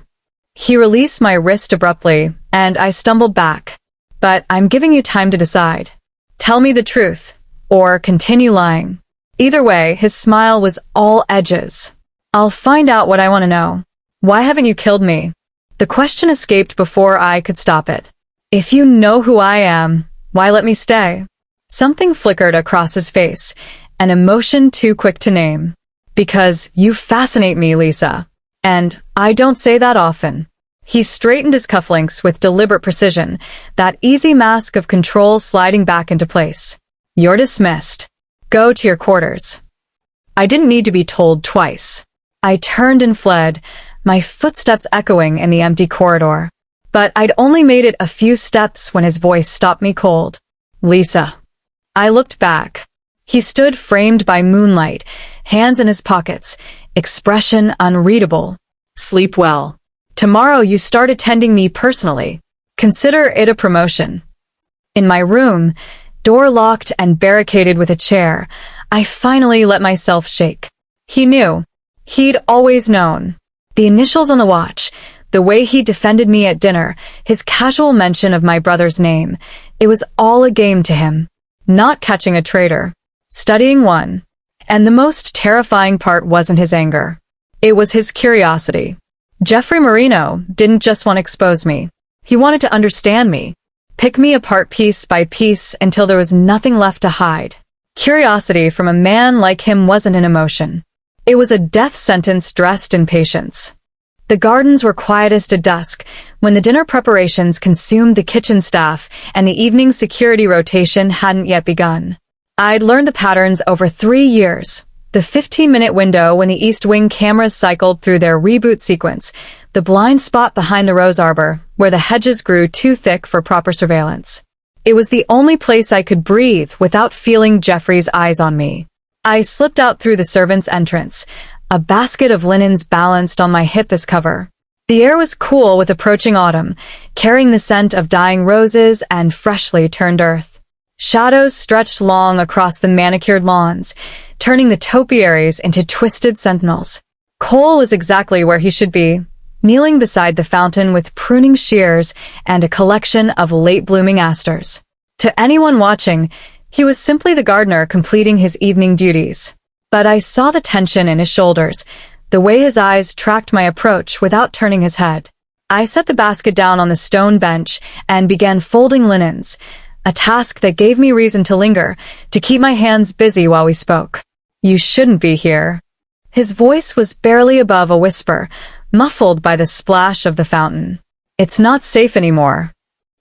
He released my wrist abruptly, and I stumbled back. But I'm giving you time to decide. Tell me the truth, or continue lying. Either way, his smile was all edges. I'll find out what I want to know. Why haven't you killed me? The question escaped before I could stop it. If you know who I am, why let me stay? Something flickered across his face, an emotion too quick to name. Because you fascinate me, Lisa. And I don't say that often. He straightened his cufflinks with deliberate precision, that easy mask of control sliding back into place. You're dismissed. Go to your quarters. I didn't need to be told twice. I turned and fled, my footsteps echoing in the empty corridor. But I'd only made it a few steps when his voice stopped me cold. Lisa. I looked back. He stood framed by moonlight, hands in his pockets, expression unreadable. Sleep well. Tomorrow you start attending me personally. Consider it a promotion. In my room, door locked and barricaded with a chair, I finally let myself shake. He knew. He'd always known. The initials on the watch, the way he defended me at dinner, his casual mention of my brother's name, it was all a game to him. Not catching a traitor. Studying one. And the most terrifying part wasn't his anger. It was his curiosity. Jeffrey Marino didn't just want to expose me. He wanted to understand me. Pick me apart piece by piece until there was nothing left to hide. Curiosity from a man like him wasn't an emotion. It was a death sentence dressed in patience. The gardens were quietest at dusk, when the dinner preparations consumed the kitchen staff and the evening security rotation hadn't yet begun. I'd learned the patterns over 3 years. The 15-minute window when the East Wing cameras cycled through their reboot sequence, the blind spot behind the rose arbor, where the hedges grew too thick for proper surveillance. It was the only place I could breathe without feeling Jeffrey's eyes on me. I slipped out through the servants' entrance, a basket of linens balanced on my hip as cover. The air was cool with approaching autumn, carrying the scent of dying roses and freshly turned earth. Shadows stretched long across the manicured lawns, turning the topiaries into twisted sentinels. Cole was exactly where he should be, kneeling beside the fountain with pruning shears and a collection of late-blooming asters. To anyone watching, he was simply the gardener completing his evening duties. But I saw the tension in his shoulders, the way his eyes tracked my approach without turning his head. I set the basket down on the stone bench and began folding linens, a task that gave me reason to linger, to keep my hands busy while we spoke. "You shouldn't be here." His voice was barely above a whisper, muffled by the splash of the fountain. "It's not safe anymore.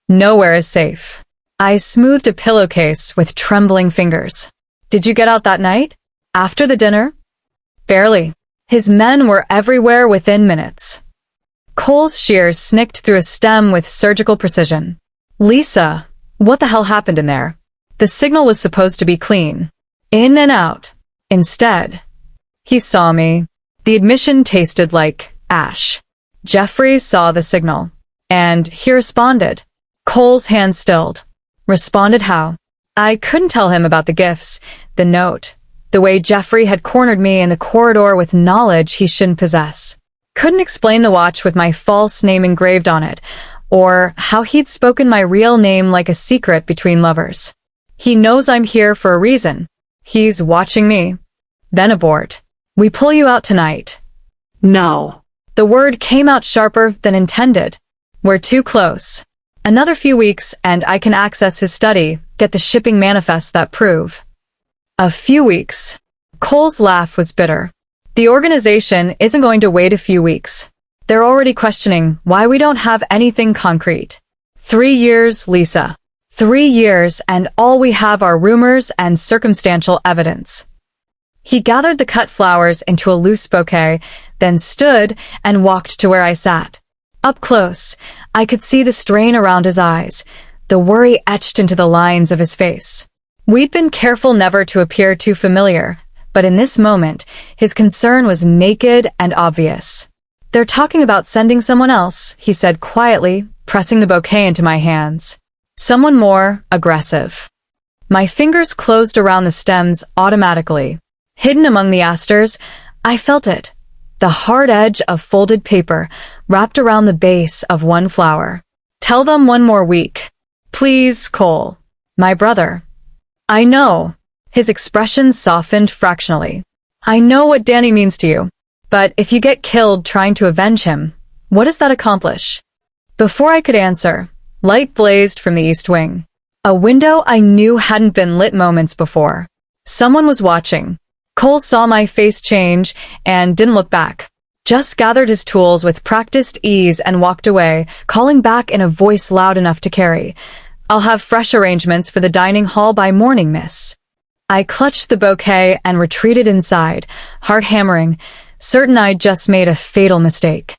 Nowhere is safe." I smoothed a pillowcase with trembling fingers. "Did you get out that night? After the dinner?" "Barely." His men were everywhere within minutes. Cole's shears snicked through a stem with surgical precision. "Lisa, what the hell happened in there? The signal was supposed to be clean. In and out. Instead." He saw me. The admission tasted like ash. Jeffrey saw the signal. And he responded. Cole's hand stilled. Responded how? I couldn't tell him about the gifts, the note, the way Jeffrey had cornered me in the corridor with knowledge he shouldn't possess. Couldn't explain the watch with my false name engraved on it, or how he'd spoken my real name like a secret between lovers. He knows I'm here for a reason. He's watching me. Then abort. "We pull you out tonight." No. The word came out sharper than intended. "We're too close. Another few weeks and I can access his study, get the shipping manifests that prove." "A few weeks." Cole's laugh was bitter. "The organization isn't going to wait a few weeks. They're already questioning why we don't have anything concrete. 3 years, Lisa. 3 years, and all we have are rumors and circumstantial evidence." He gathered the cut flowers into a loose bouquet, then stood and walked to where I sat. Up close, I could see the strain around his eyes, the worry etched into the lines of his face. We'd been careful never to appear too familiar, but in this moment, his concern was naked and obvious. "They're talking about sending someone else," he said quietly, pressing the bouquet into my hands. "Someone more aggressive." My fingers closed around the stems automatically. Hidden among the asters, I felt it. The hard edge of folded paper wrapped around the base of one flower. "Tell them 1 more week. Please, Cole. My brother." "I know." His expression softened fractionally. "I know what Danny means to you. But if you get killed trying to avenge him, what does that accomplish?" Before I could answer, light blazed from the East Wing. A window I knew hadn't been lit moments before. Someone was watching. Cole saw my face change and didn't look back. Just gathered his tools with practiced ease and walked away, calling back in a voice loud enough to carry. "I'll have fresh arrangements for the dining hall by morning, miss." I clutched the bouquet and retreated inside, heart hammering, certain I'd just made a fatal mistake.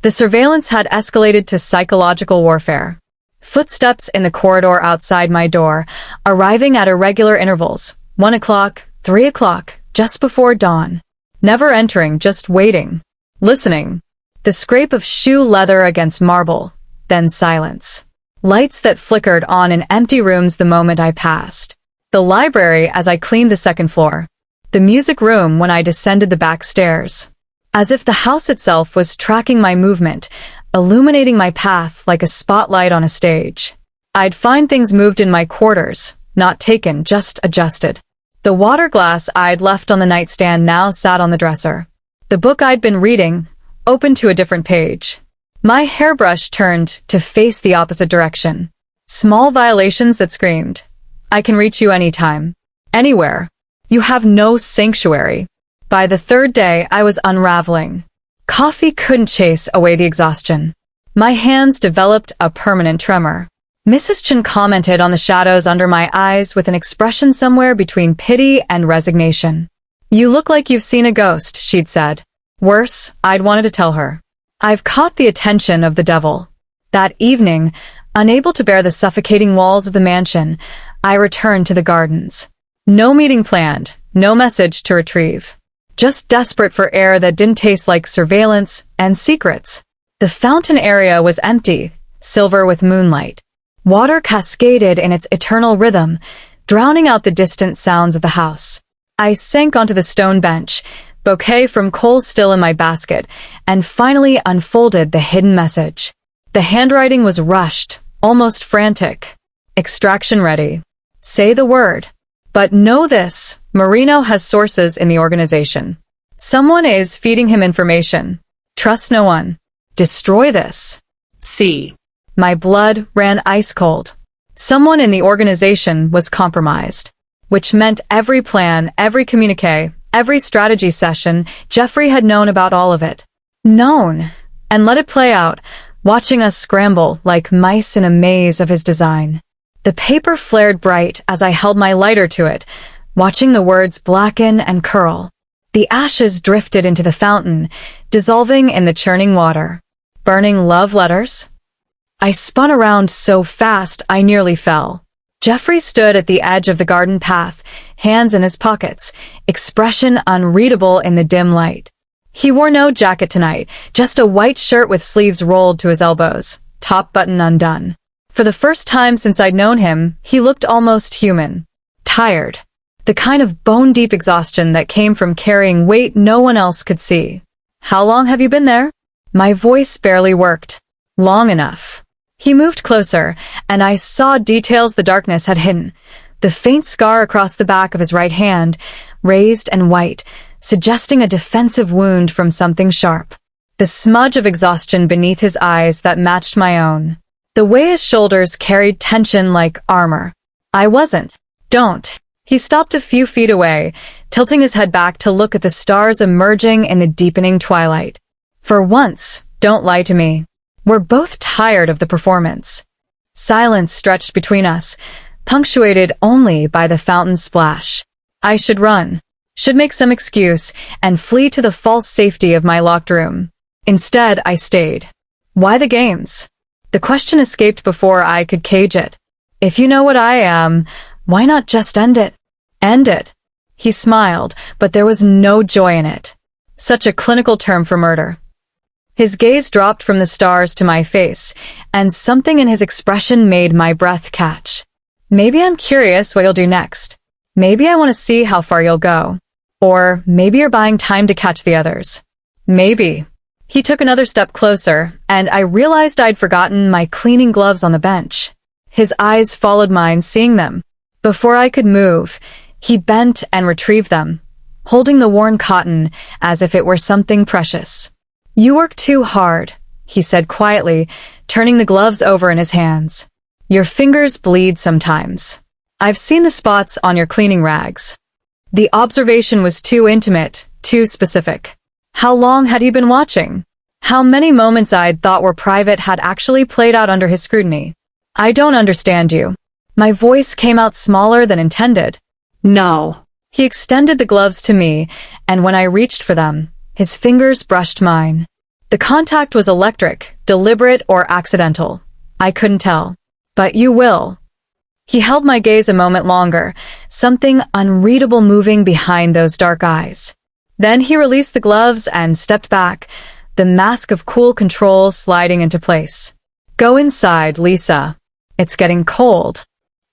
The surveillance had escalated to psychological warfare. Footsteps in the corridor outside my door, arriving at irregular intervals, 1 o'clock, 3 o'clock, just before dawn. Never entering, just waiting. Listening. The scrape of shoe leather against marble, then silence. Lights that flickered on in empty rooms the moment I passed. The library as I cleaned the second floor. The music room when I descended the back stairs. As if the house itself was tracking my movement, illuminating my path like a spotlight on a stage. I'd find things moved in my quarters, not taken, just adjusted. The water glass I'd left on the nightstand now sat on the dresser. The book I'd been reading, opened to a different page. My hairbrush turned to face the opposite direction. Small violations that screamed, "I can reach you anytime. Anywhere. You have no sanctuary." By the third day, I was unraveling. Coffee couldn't chase away the exhaustion. My hands developed a permanent tremor. Mrs. Chen commented on the shadows under my eyes with an expression somewhere between pity and resignation. "You look like you've seen a ghost," she'd said. Worse, I'd wanted to tell her. I've caught the attention of the devil. That evening, unable to bear the suffocating walls of the mansion, I returned to the gardens. No meeting planned, no message to retrieve. Just desperate for air that didn't taste like surveillance and secrets. The fountain area was empty, silver with moonlight. Water cascaded in its eternal rhythm, drowning out the distant sounds of the house. I sank onto the stone bench, bouquet from Cole still in my basket, and finally unfolded the hidden message. The handwriting was rushed, almost frantic. "Extraction ready. Say the word. But know this, Marino has sources in the organization. Someone is feeding him information. Trust no one. Destroy this." See. My blood ran ice cold. Someone in the organization was compromised, which meant every plan, every communique, every strategy session, Jeffrey had known about all of it. Known, and let it play out, watching us scramble like mice in a maze of his design. The paper flared bright as I held my lighter to it, watching the words blacken and curl. The ashes drifted into the fountain, dissolving in the churning water. Burning love letters? I spun around so fast I nearly fell. Jeffrey stood at the edge of the garden path, hands in his pockets, expression unreadable in the dim light. He wore no jacket tonight, just a white shirt with sleeves rolled to his elbows, top button undone. For the first time since I'd known him, he looked almost human. Tired. The kind of bone-deep exhaustion that came from carrying weight no one else could see. "How long have you been there?" My voice barely worked. "Long enough." He moved closer, and I saw details the darkness had hidden. The faint scar across the back of his right hand, raised and white, suggesting a defensive wound from something sharp. The smudge of exhaustion beneath his eyes that matched my own. The way his shoulders carried tension like armor. I wasn't. "Don't." He stopped a few feet away, tilting his head back to look at the stars emerging in the deepening twilight. "For once, don't lie to me. We're both tired of the performance." Silence stretched between us, punctuated only by the fountain's splash. I should run, should make some excuse, and flee to the false safety of my locked room. Instead, I stayed. Why the games? The question escaped before I could cage it. If you know what I am, why not just end it? End it. He smiled, but there was no joy in it. Such a clinical term for murder. His gaze dropped from the stars to my face, and something in his expression made my breath catch. Maybe I'm curious what you'll do next. Maybe I want to see how far you'll go. Or maybe you're buying time to catch the others. Maybe. He took another step closer, and I realized I'd forgotten my cleaning gloves on the bench. His eyes followed mine, seeing them. Before I could move, he bent and retrieved them, holding the worn cotton as if it were something precious. "You work too hard," he said quietly, turning the gloves over in his hands. "Your fingers bleed sometimes. I've seen the spots on your cleaning rags." The observation was too intimate, too specific. How long had he been watching? How many moments I'd thought were private had actually played out under his scrutiny? "I don't understand you." My voice came out smaller than intended. No. He extended the gloves to me, and when I reached for them, his fingers brushed mine. The contact was electric, deliberate or accidental. I couldn't tell. "But you will." He held my gaze a moment longer, something unreadable moving behind those dark eyes. Then he released the gloves and stepped back, the mask of cool control sliding into place. "Go inside, Lisa. It's getting cold."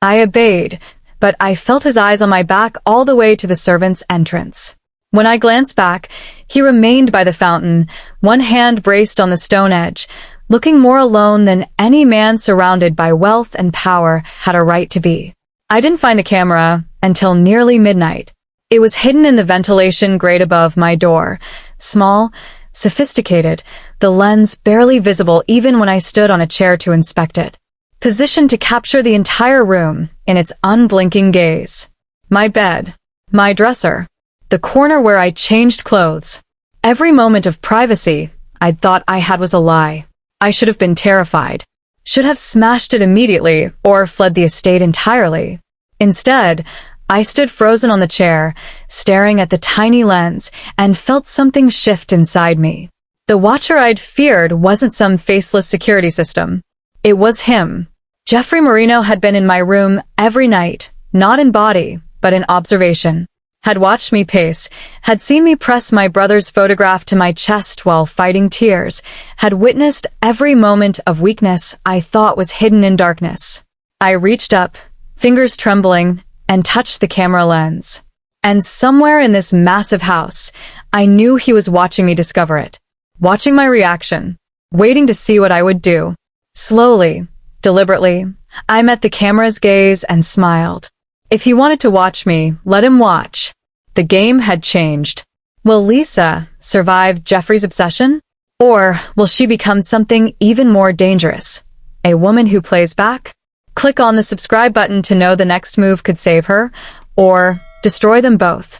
I obeyed, but I felt his eyes on my back all the way to the servants' entrance. When I glanced back, he remained by the fountain, one hand braced on the stone edge, looking more alone than any man surrounded by wealth and power had a right to be. I didn't find the camera until nearly midnight. It was hidden in the ventilation grate above my door, small, sophisticated, the lens barely visible even when I stood on a chair to inspect it, positioned to capture the entire room in its unblinking gaze. My bed, my dresser, the corner where I changed clothes. Every moment of privacy I'd thought I had was a lie. I should have been terrified. Should have smashed it immediately or fled the estate entirely. Instead, I stood frozen on the chair, staring at the tiny lens, and felt something shift inside me. The watcher I'd feared wasn't some faceless security system. It was him. Jeffrey Marino had been in my room every night, not in body, but in observation. Had watched me pace, had seen me press my brother's photograph to my chest while fighting tears, had witnessed every moment of weakness I thought was hidden in darkness. I reached up, fingers trembling, and touched the camera lens. And somewhere in this massive house, I knew he was watching me discover it. Watching my reaction, waiting to see what I would do. Slowly, deliberately, I met the camera's gaze and smiled. If he wanted to watch me, let him watch. The game had changed. Will Lisa survive Jeffrey's obsession? Or will she become something even more dangerous? A woman who plays back? Click on the subscribe button to know the next move could save her, or destroy them both.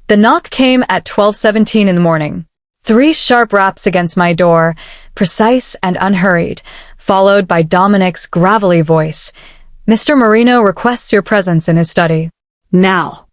The knock came at 12:17 in the morning. 3 sharp raps against my door, precise and unhurried, followed by Dominic's gravelly voice. Mr. Marino requests your presence in his study. Now.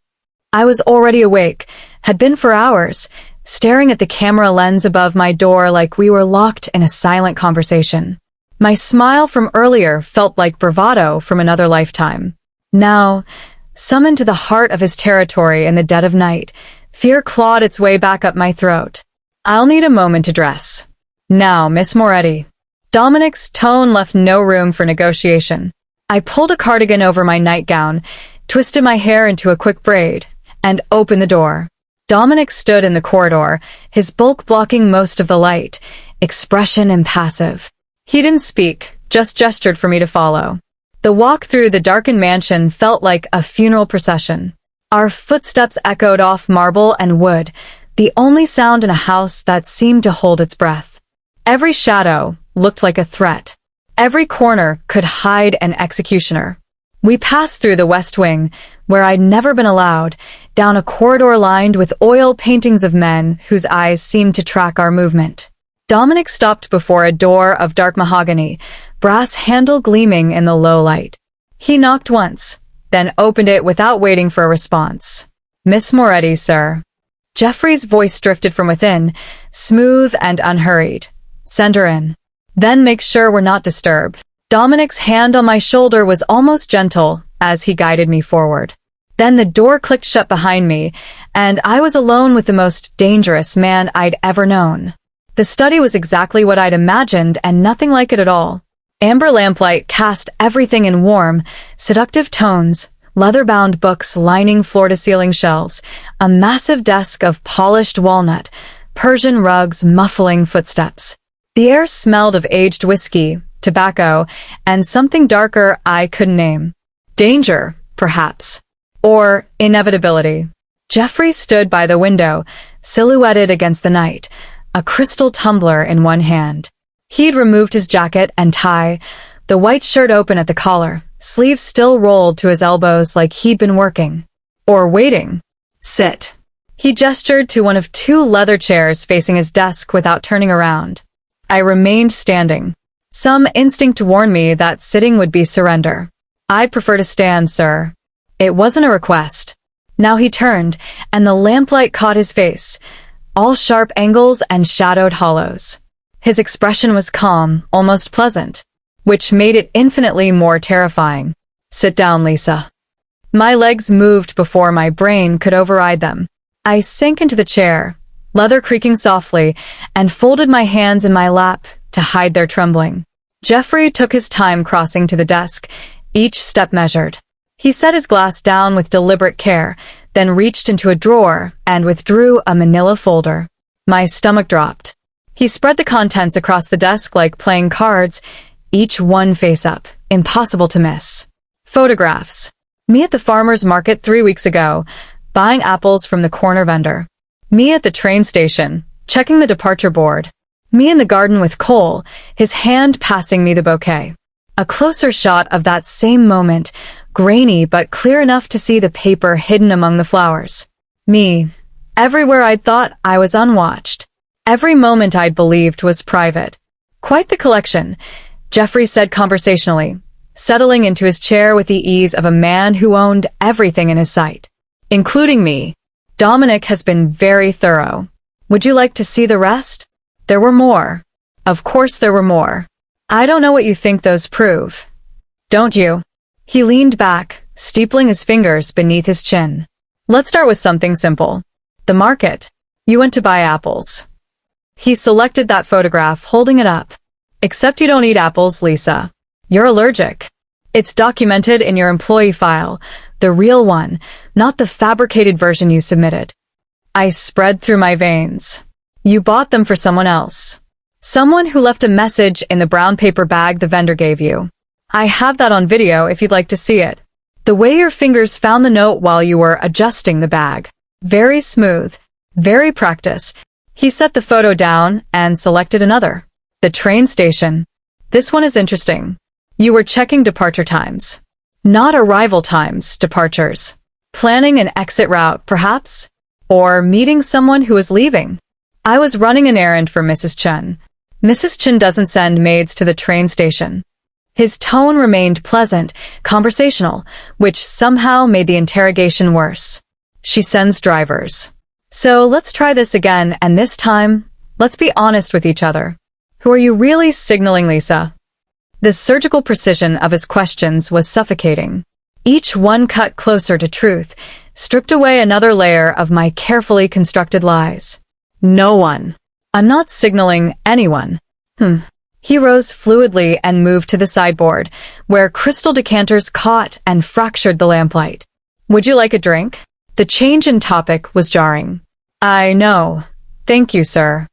I was already awake, had been for hours, staring at the camera lens above my door like we were locked in a silent conversation. My smile from earlier felt like bravado from another lifetime. Now, summoned to the heart of his territory in the dead of night, fear clawed its way back up my throat. I'll need a moment to dress. Now, Miss Moretti. Dominic's tone left no room for negotiation. I pulled a cardigan over my nightgown, twisted my hair into a quick braid, and opened the door. Dominic stood in the corridor, his bulk blocking most of the light, expression impassive. He didn't speak, just gestured for me to follow. The walk through the darkened mansion felt like a funeral procession. Our footsteps echoed off marble and wood, the only sound in a house that seemed to hold its breath. Every shadow looked like a threat. Every corner could hide an executioner. We passed through the West Wing, where I'd never been allowed, down a corridor lined with oil paintings of men whose eyes seemed to track our movement. Dominic stopped before a door of dark mahogany, brass handle gleaming in the low light. He knocked once, then opened it without waiting for a response. Miss Moretti, sir. Jeffrey's voice drifted from within, smooth and unhurried. Send her in. Then make sure we're not disturbed. Dominic's hand on my shoulder was almost gentle as he guided me forward. Then the door clicked shut behind me, and I was alone with the most dangerous man I'd ever known. The study was exactly what I'd imagined and nothing like it at all. Amber lamplight cast everything in warm, seductive tones, leather-bound books lining floor-to-ceiling shelves, a massive desk of polished walnut, Persian rugs muffling footsteps. The air smelled of aged whiskey, tobacco, and something darker I couldn't name. Danger, perhaps. Or inevitability. Jeffrey stood by the window, silhouetted against the night, a crystal tumbler in one hand. He'd removed his jacket and tie, the white shirt open at the collar, sleeves still rolled to his elbows like he'd been working. Or waiting. Sit. He gestured to one of 2 leather chairs facing his desk without turning around. I remained standing. Some instinct warned me that sitting would be surrender. I'd prefer to stand, sir. It wasn't a request. Now he turned, and the lamplight caught his face, all sharp angles and shadowed hollows. His expression was calm, almost pleasant, which made it infinitely more terrifying. Sit down, Lisa. My legs moved before my brain could override them. I sank into the chair, leather creaking softly, and folded my hands in my lap to hide their trembling. Jeffrey took his time crossing to the desk, each step measured. He set his glass down with deliberate care, then reached into a drawer and withdrew a manila folder. My stomach dropped. He spread the contents across the desk like playing cards, each one face up, impossible to miss. Photographs. Me at the farmer's market 3 weeks ago, buying apples from the corner vendor. Me at the train station, checking the departure board. Me in the garden with Cole, his hand passing me the bouquet. A closer shot of that same moment, grainy but clear enough to see the paper hidden among the flowers. Me, everywhere I'd thought I was unwatched. Every moment I'd believed was private. Quite the collection, Jeffrey said conversationally, settling into his chair with the ease of a man who owned everything in his sight. Including me. Dominic has been very thorough. Would you like to see the rest? There were more. Of course there were more. I don't know what you think those prove. Don't you? He leaned back, steepling his fingers beneath his chin. Let's start with something simple. The market. You went to buy apples. He selected that photograph, holding it up. Except you don't eat apples, Lisa. You're allergic. It's documented in your employee file, the real one, not the fabricated version you submitted. I spread through my veins. You bought them for someone else. Someone who left a message in the brown paper bag the vendor gave you. I have that on video if you'd like to see it. The way your fingers found the note while you were adjusting the bag. Very smooth. Very practiced. He set the photo down and selected another. The train station. This one is interesting. You were checking departure times. Not arrival times, departures. Planning an exit route, perhaps? Or meeting someone who is leaving. I was running an errand for Mrs. Chen. Mrs. Chen doesn't send maids to the train station. His tone remained pleasant, conversational, which somehow made the interrogation worse. She sends drivers. So let's try this again, and this time, let's be honest with each other. Who are you really signaling, Lisa? The surgical precision of his questions was suffocating. Each one cut closer to truth, stripped away another layer of my carefully constructed lies. No one. I'm not signaling anyone. He rose fluidly and moved to the sideboard, where crystal decanters caught and fractured the lamplight. Would you like a drink? The change in topic was jarring. I know. Thank you, sir.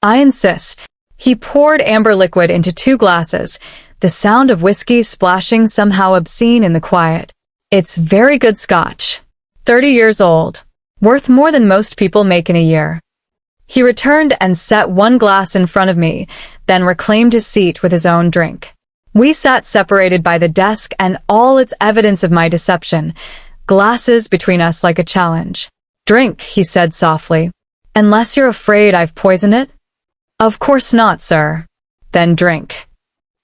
I insist. He poured amber liquid into 2 glasses, the sound of whiskey splashing somehow obscene in the quiet. It's very good scotch. 30 years old. Worth more than most people make in a year. He returned and set 1 glass in front of me, then reclaimed his seat with his own drink. We sat separated by the desk and all its evidence of my deception, glasses between us like a challenge. Drink, he said softly. Unless you're afraid I've poisoned it? Of course not, sir. Then drink.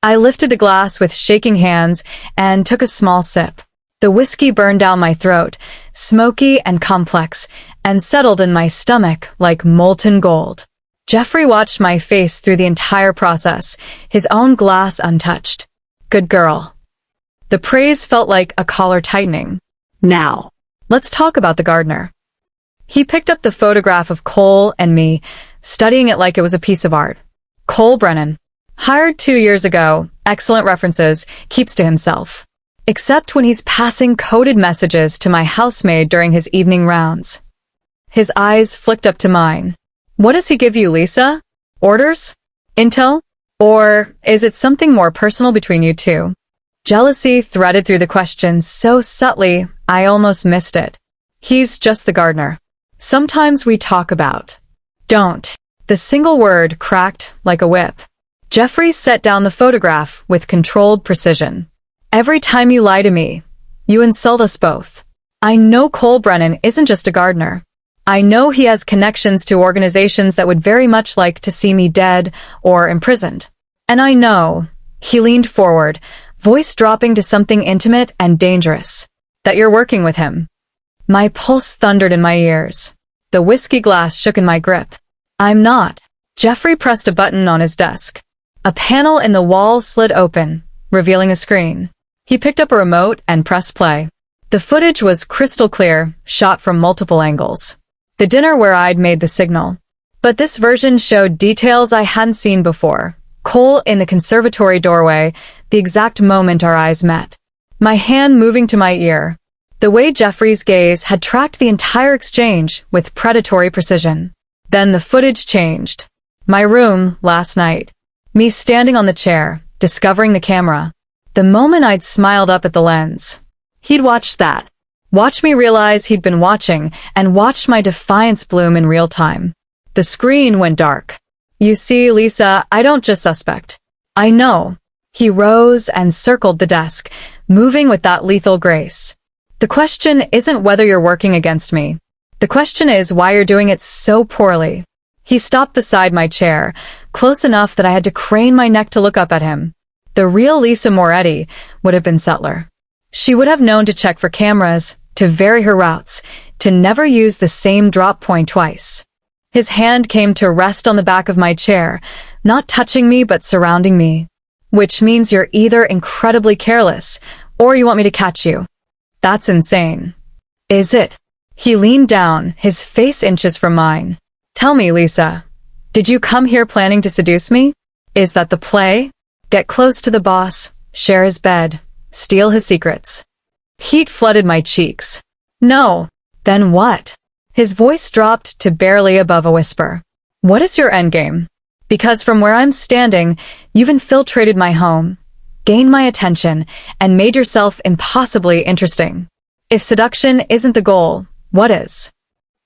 I lifted the glass with shaking hands and took a small sip. The whiskey burned down my throat, smoky and complex, and settled in my stomach like molten gold. Jeffrey watched my face through the entire process, his own glass untouched. Good girl. The praise felt like a collar tightening. Now. Let's talk about the gardener. He picked up the photograph of Cole and me, studying it like it was a piece of art. Cole Brennan. Hired 2 years ago, excellent references, keeps to himself. Except when he's passing coded messages to my housemaid during his evening rounds. His eyes flicked up to mine. What does he give you, Lisa? Orders? Intel? Or is it something more personal between you two? Jealousy threaded through the question so subtly, I almost missed it. He's just the gardener. Sometimes we talk about. Don't. The single word cracked like a whip. Jeffrey set down the photograph with controlled precision. Every time you lie to me, you insult us both. I know Cole Brennan isn't just a gardener. I know he has connections to organizations that would very much like to see me dead or imprisoned. And I know, he leaned forward, voice dropping to something intimate and dangerous, that you're working with him. My pulse thundered in my ears. The whiskey glass shook in my grip. I'm not. Jeffrey pressed a button on his desk. A panel in the wall slid open, revealing a screen. He picked up a remote and pressed play. The footage was crystal clear, shot from multiple angles. The dinner where I'd made the signal. But this version showed details I hadn't seen before. Cole in the conservatory doorway, the exact moment our eyes met. My hand moving to my ear. The way Jeffrey's gaze had tracked the entire exchange with predatory precision. Then the footage changed. My room, last night. Me standing on the chair, discovering the camera. The moment I'd smiled up at the lens. He'd watched that. Watched me realize he'd been watching, and watched my defiance bloom in real time. The screen went dark. You see, Lisa, I don't just suspect. I know. He rose and circled the desk, moving with that lethal grace. The question isn't whether you're working against me. The question is why you're doing it so poorly. He stopped beside my chair, close enough that I had to crane my neck to look up at him. The real Lisa Moretti would have been subtler. She would have known to check for cameras, to vary her routes, to never use the same drop point twice. His hand came to rest on the back of my chair, not touching me but surrounding me. Which means you're either incredibly careless, or you want me to catch you. That's insane. Is it? He leaned down, his face inches from mine. Tell me, Lisa, did you come here planning to seduce me? Is that the play? Get close to the boss, share his bed, steal his secrets. Heat flooded my cheeks. No. Then what? His voice dropped to barely above a whisper. What is your endgame? Because from where I'm standing, you've infiltrated my home, gained my attention, and made yourself impossibly interesting. If seduction isn't the goal, what is?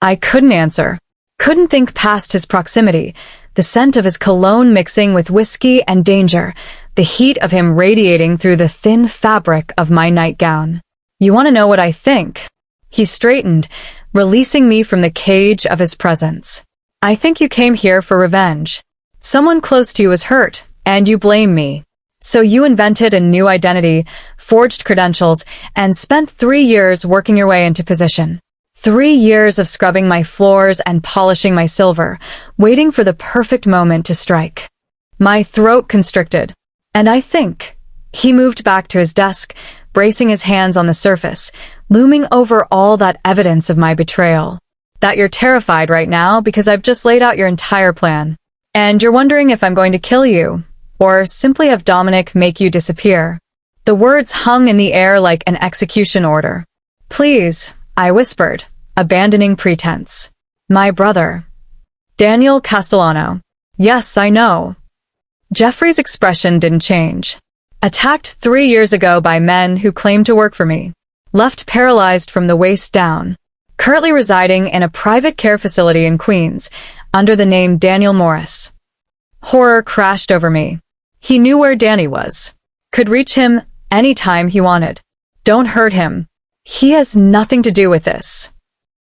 I couldn't answer. Couldn't think past his proximity, the scent of his cologne mixing with whiskey and danger, the heat of him radiating through the thin fabric of my nightgown. You want to know what I think? He straightened, releasing me from the cage of his presence. I think you came here for revenge. Someone close to you was hurt, and you blame me. So you invented a new identity, forged credentials, and spent 3 years working your way into position. 3 years of scrubbing my floors and polishing my silver, waiting for the perfect moment to strike. My throat constricted, and I think he moved back to his desk, bracing his hands on the surface, looming over all that evidence of my betrayal. That you're terrified right now because I've just laid out your entire plan. And you're wondering if I'm going to kill you, or simply have Dominic make you disappear. The words hung in the air like an execution order. Please, I whispered, abandoning pretense. My brother. Daniel Castellano. Yes, I know. Jeffrey's expression didn't change. Attacked 3 years ago by men who claimed to work for me. Left paralyzed from the waist down. Currently residing in a private care facility in Queens, under the name Daniel Morris. Horror crashed over me. He knew where Danny was. Could reach him anytime he wanted. Don't hurt him. He has nothing to do with this.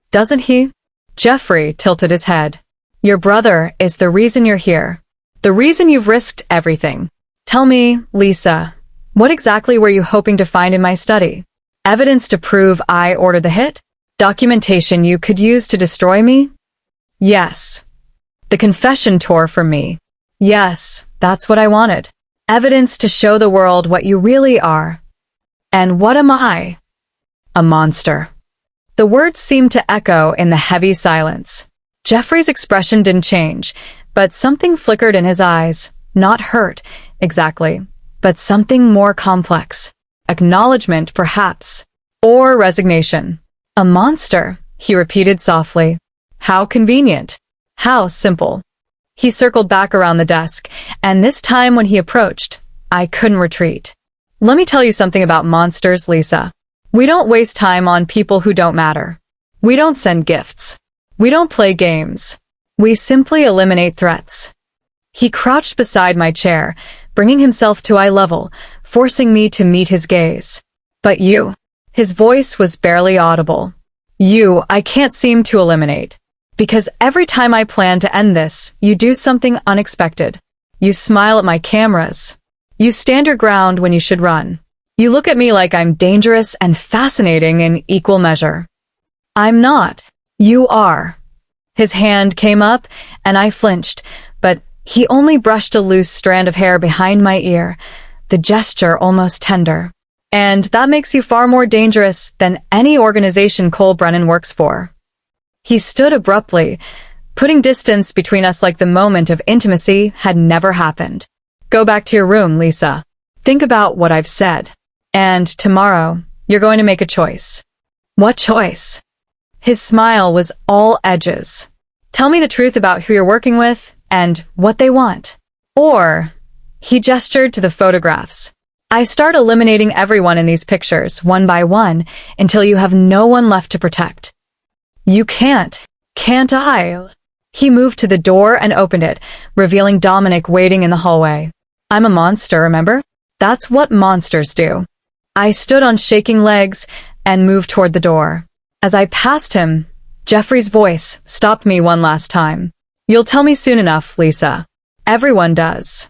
Doesn't he? Jeffrey tilted his head. Your brother is the reason you're here. The reason you've risked everything. Tell me, Lisa, what exactly were you hoping to find in my study? Evidence to prove I ordered the hit? Documentation you could use to destroy me? Yes. The confession tour from me. Yes, that's what I wanted. Evidence to show the world what you really are. And what am I? A monster. The words seemed to echo in the heavy silence. Jeffrey's expression didn't change, but something flickered in his eyes. Not hurt, exactly, but something more complex. Acknowledgement, perhaps. Or resignation. A monster, he repeated softly. How convenient. How simple. He circled back around the desk, and this time when he approached, I couldn't retreat. Let me tell you something about monsters, Lisa. We don't waste time on people who don't matter. We don't send gifts. We don't play games. We simply eliminate threats. He crouched beside my chair, bringing himself to eye level, forcing me to meet his gaze. But you. His voice was barely audible. You, I can't seem to eliminate. Because every time I plan to end this, you do something unexpected. You smile at my cameras. You stand your ground when you should run. You look at me like I'm dangerous and fascinating in equal measure. I'm not. You are. His hand came up, and I flinched, but he only brushed a loose strand of hair behind my ear, the gesture almost tender. And that makes you far more dangerous than any organization Cole Brennan works for. He stood abruptly, putting distance between us like the moment of intimacy had never happened. Go back to your room, Lisa. Think about what I've said. And tomorrow, you're going to make a choice. What choice? His smile was all edges. Tell me the truth about who you're working with and what they want. Or, he gestured to the photographs. I start eliminating everyone in these pictures, one by one, until you have no one left to protect. You can't. Can't I? He moved to the door and opened it, revealing Dominic waiting in the hallway. I'm a monster, remember? That's what monsters do. I stood on shaking legs and moved toward the door. As I passed him, Jeffrey's voice stopped me one last time. You'll tell me soon enough, Lisa. Everyone does.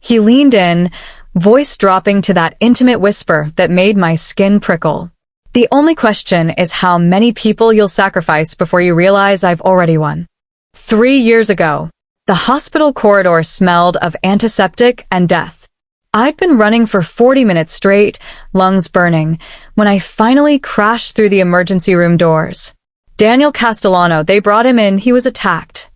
He leaned in, voice dropping to that intimate whisper that made my skin prickle. The only question is how many people you'll sacrifice before you realize I've already won. 3 years ago, the hospital corridor smelled of antiseptic and death. I'd been running for 40 minutes straight, lungs burning, when I finally crashed through the emergency room doors. Daniel Castellano, they brought him in, he was attacked.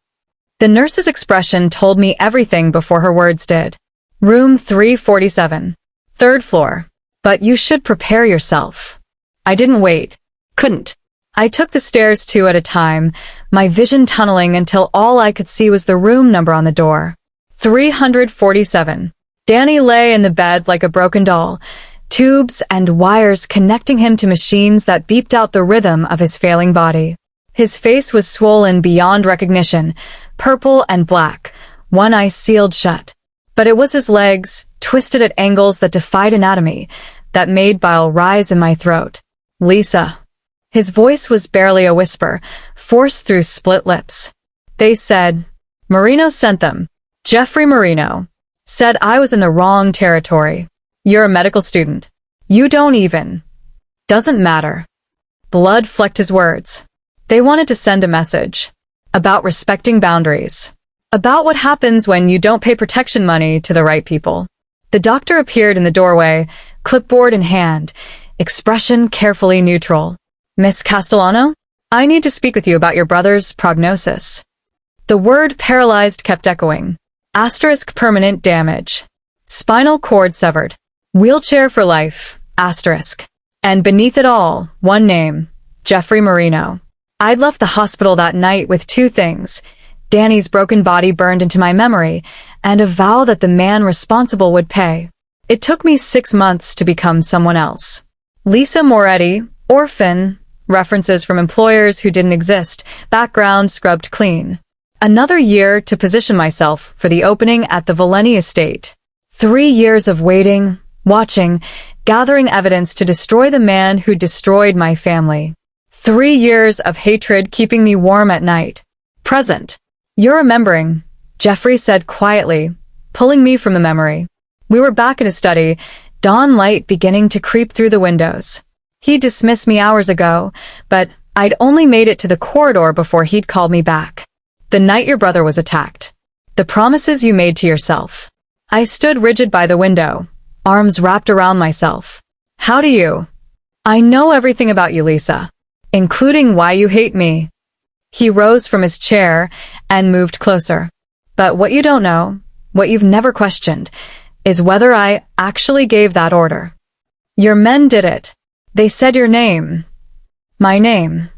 The nurse's expression told me everything before her words did. Room 347. 3rd floor. But you should prepare yourself. I didn't wait. Couldn't. I took the stairs 2 at a time, my vision tunneling until all I could see was the room number on the door. 347. Danny lay in the bed like a broken doll, tubes and wires connecting him to machines that beeped out the rhythm of his failing body. His face was swollen beyond recognition, purple and black, one eye sealed shut. But it was his legs, twisted at angles that defied anatomy, that made bile rise in my throat. Lisa. His voice was barely a whisper, forced through split lips. They said, Marino sent them. Jeffrey Marino. Said I was in the wrong territory. You're a medical student. You don't even. Doesn't matter. Blood flecked his words. They wanted to send a message. About respecting boundaries. About what happens when you don't pay protection money to the right people. The doctor appeared in the doorway, clipboard in hand, expression carefully neutral. Miss Castellano? I need to speak with you about your brother's prognosis. The word paralyzed kept echoing. Asterisk permanent damage. Spinal cord severed. Wheelchair for life. Asterisk. And beneath it all, one name. Jeffrey Marino. I'd left the hospital that night with 2 things. Danny's broken body burned into my memory, and a vow that the man responsible would pay. It took me 6 months to become someone else. Lisa Moretti, orphan, references from employers who didn't exist, background scrubbed clean. Another year to position myself for the opening at the Valeni estate. 3 years of waiting, watching, gathering evidence to destroy the man who destroyed my family. 3 years of hatred keeping me warm at night. Present. You're remembering, Jeffrey said quietly, pulling me from the memory. We were back in his study, dawn light beginning to creep through the windows. He dismissed me hours ago, but I'd only made it to the corridor before he'd called me back. The night your brother was attacked. The promises you made to yourself. I stood rigid by the window, arms wrapped around myself. How do you? I know everything about you, Lisa, including why you hate me. He rose from his chair and moved closer. But what you don't know, what you've never questioned, is whether I actually gave that order. Your men did it. They said your name. My name.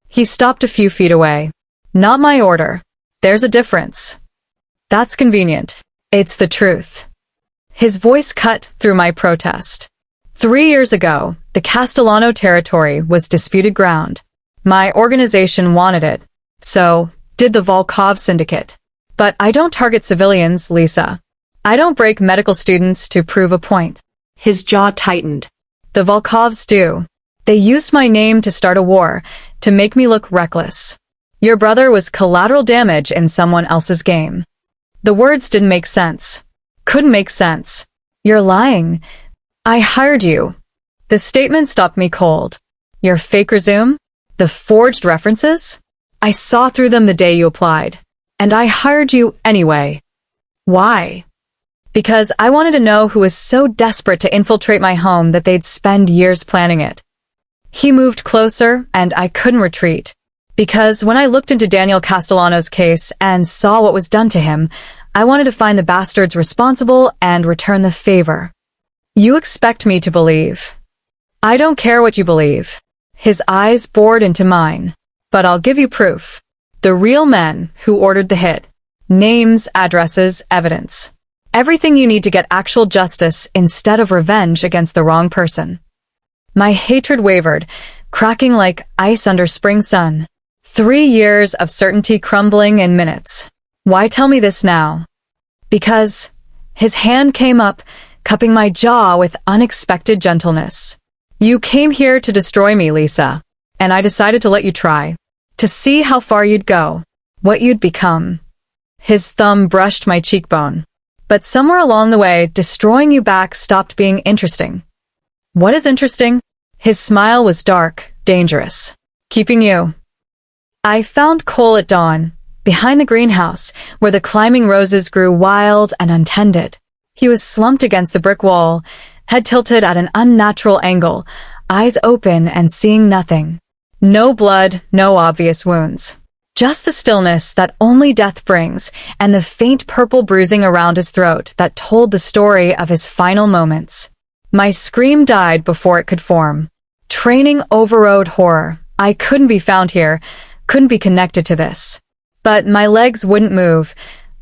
He stopped a few feet away. Not my order. There's a difference. That's convenient. It's the truth. His voice cut through my protest. 3 years ago, the Castellano territory was disputed ground. My organization wanted it. So, did the Volkov Syndicate. But I don't target civilians, Lisa. I don't break medical students to prove a point. His jaw tightened. The Volkovs do. They used my name to start a war, to make me look reckless. Your brother was collateral damage in someone else's game. The words didn't make sense. Couldn't make sense. You're lying. I hired you. The statement stopped me cold. Your fake resume? The forged references? I saw through them the day you applied. And I hired you anyway. Why? Because I wanted to know who was so desperate to infiltrate my home that they'd spend years planning it. He moved closer, and I couldn't retreat. Because when I looked into Daniel Castellano's case and saw what was done to him, I wanted to find the bastards responsible and return the favor. You expect me to believe. I don't care what you believe. His eyes bored into mine. But I'll give you proof. The real men who ordered the hit. Names, addresses, evidence. Everything you need to get actual justice instead of revenge against the wrong person. My hatred wavered, cracking like ice under spring sun. 3 years of certainty crumbling in minutes. Why tell me this now? Because his hand came up, cupping my jaw with unexpected gentleness. You came here to destroy me, Lisa, and I decided to let you try. To see how far you'd go, what you'd become. His thumb brushed my cheekbone. But somewhere along the way, destroying you back stopped being interesting. What is interesting? His smile was dark, dangerous. Keeping you. I found Cole at dawn, behind the greenhouse, where the climbing roses grew wild and untended. He was slumped against the brick wall, head tilted at an unnatural angle, eyes open and seeing nothing. No blood, no obvious wounds. Just the stillness that only death brings, and the faint purple bruising around his throat that told the story of his final moments. My scream died before it could form. Training overrode horror. I couldn't be found here, couldn't be connected to this. But my legs wouldn't move,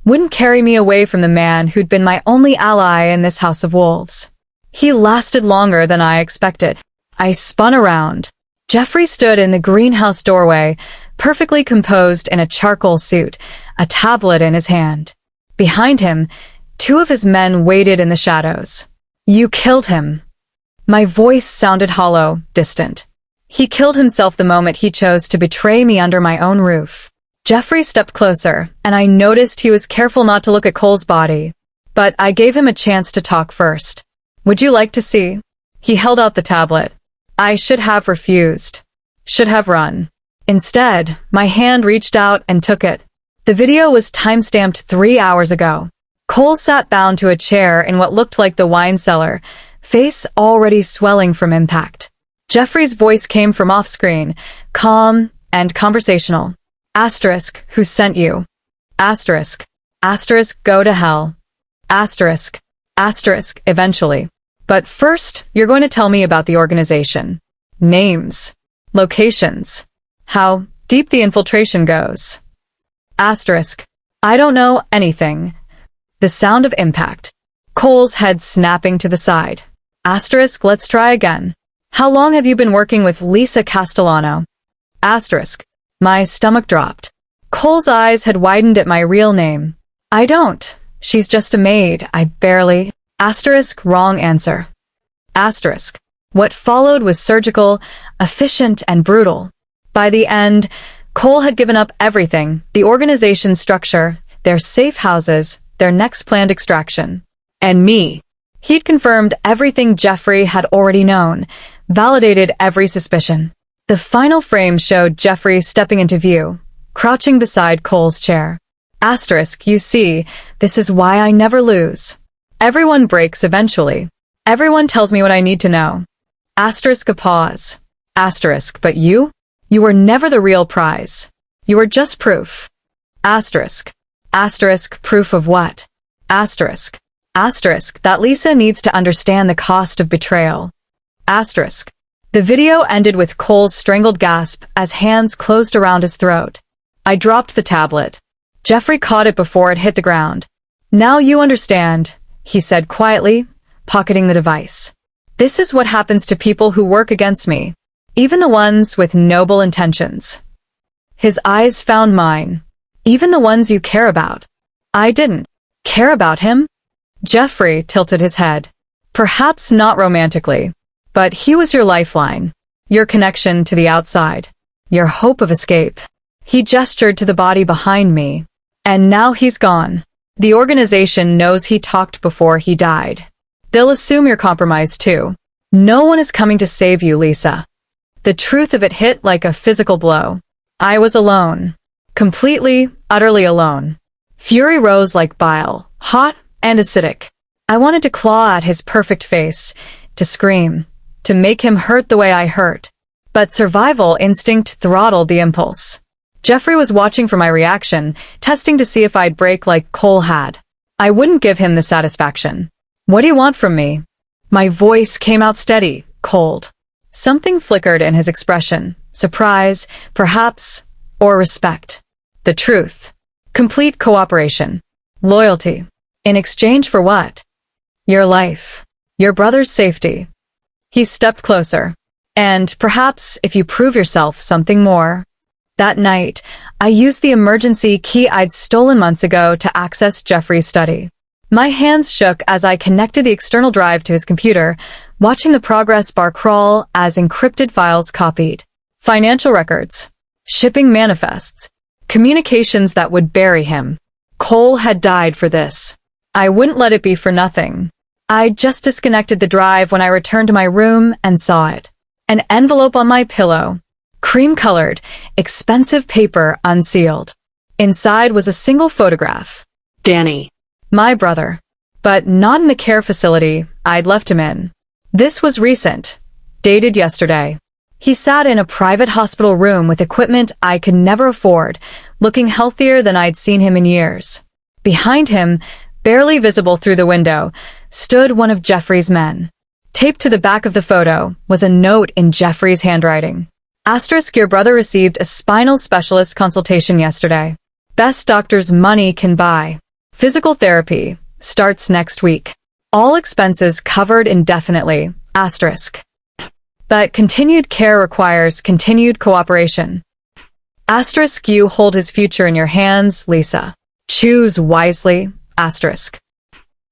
wouldn't carry me away from the man who'd been my only ally in this house of wolves. He lasted longer than I expected. I spun around. Jeffrey stood in the greenhouse doorway, perfectly composed in a charcoal suit, a tablet in his hand. Behind him, two of his men waited in the shadows. You killed him. My voice sounded hollow, distant. He killed himself the moment he chose to betray me under my own roof. Jeffrey stepped closer, and I noticed he was careful not to look at Cole's body. But I gave him a chance to talk first. Would you like to see? He held out the tablet. I should have refused. Should have run. Instead, my hand reached out and took it. The video was time-stamped 3 hours ago. Cole sat bound to a chair in what looked like the wine cellar, face already swelling from impact. Jeffrey's voice came from off-screen, calm and conversational. Asterisk, who sent you? Asterisk. Asterisk, go to hell. Asterisk. Asterisk, eventually. But first, you're going to tell me about the organization. Names. Locations. How deep the infiltration goes. Asterisk. I don't know anything. The sound of impact. Cole's head snapping to the side. Asterisk, let's try again. How long have you been working with Lisa Castellano? Asterisk. My stomach dropped. Cole's eyes had widened at my real name. I don't. She's just a maid. I barely. Asterisk, wrong answer. Asterisk. What followed was surgical, efficient, and brutal. By the end, Cole had given up everything, the organization's structure, their safe houses, their next planned extraction. And me. He'd confirmed everything Jeffrey had already known, validated every suspicion. The final frame showed Jeffrey stepping into view, crouching beside Cole's chair. Asterisk, you see, this is why I never lose. Everyone breaks eventually. Everyone tells me what I need to know. Asterisk, a pause. Asterisk, but you? You were never the real prize. You were just proof. Asterisk. Asterisk, proof of what? Asterisk. Asterisk, that Lisa needs to understand the cost of betrayal. Asterisk. The video ended with Cole's strangled gasp as hands closed around his throat. I dropped the tablet. Jeffrey caught it before it hit the ground. Now you understand, he said quietly, pocketing the device. This is what happens to people who work against me, even the ones with noble intentions. His eyes found mine, even the ones you care about. I didn't care about him. Jeffrey tilted his head. Perhaps not romantically. But he was your lifeline, your connection to the outside, your hope of escape. He gestured to the body behind me. And now he's gone. The organization knows he talked before he died. They'll assume you're compromised too. No one is coming to save you, Lisa. The truth of it hit like a physical blow. I was alone. Completely, utterly alone. Fury rose like bile, hot and acidic. I wanted to claw at his perfect face, to scream, to make him hurt the way I hurt. But survival instinct throttled the impulse. Jeffrey was watching for my reaction, testing to see if I'd break like Cole had. I wouldn't give him the satisfaction. What do you want from me? My voice came out steady, cold. Something flickered in his expression. Surprise, perhaps, or respect. The truth. Complete cooperation. Loyalty. In exchange for what? Your life. Your brother's safety. He stepped closer. And perhaps, if you prove yourself, something more. That night, I used the emergency key I'd stolen months ago to access Jeffrey's study. My hands shook as I connected the external drive to his computer, watching the progress bar crawl as encrypted files copied. Financial records. Shipping manifests. Communications that would bury him. Cole had died for this. I wouldn't let it be for nothing. I just disconnected the drive when I returned to my room and saw it. An envelope on my pillow. Cream-colored, expensive paper unsealed. Inside was a single photograph. Danny. My brother. But not in the care facility I'd left him in. This was recent. Dated yesterday. He sat in a private hospital room with equipment I could never afford, looking healthier than I'd seen him in years. Behind him, barely visible through the window, stood one of Jeffrey's men. Taped to the back of the photo was a note in Jeffrey's handwriting. Asterisk, your brother received a spinal specialist consultation yesterday. Best doctors money can buy. Physical therapy starts next week. All expenses covered indefinitely. Asterisk. But continued care requires continued cooperation. Asterisk, you hold his future in your hands, Lisa. Choose wisely. Asterisk.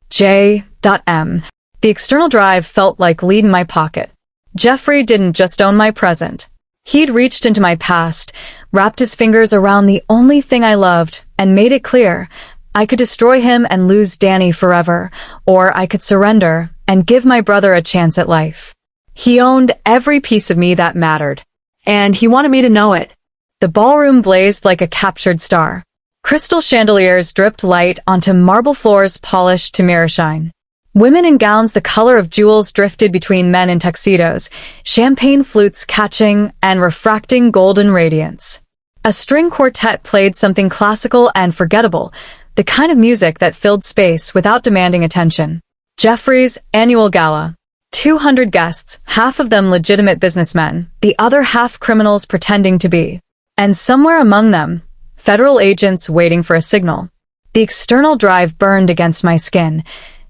J.M. The external drive felt like lead in my pocket. Jeffrey didn't just own my present. He'd reached into my past, wrapped his fingers around the only thing I loved, and made it clear I could destroy him and lose Danny forever, or I could surrender and give my brother a chance at life. He owned every piece of me that mattered. And he wanted me to know it. The ballroom blazed like a captured star. Crystal chandeliers dripped light onto marble floors polished to mirror shine. Women in gowns the color of jewels drifted between men in tuxedos, champagne flutes catching and refracting golden radiance. A string quartet played something classical and forgettable, the kind of music that filled space without demanding attention. Jeffrey's annual gala. 200 guests, half of them legitimate businessmen, the other half criminals pretending to be. And somewhere among them, federal agents waiting for a signal. The external drive burned against my skin,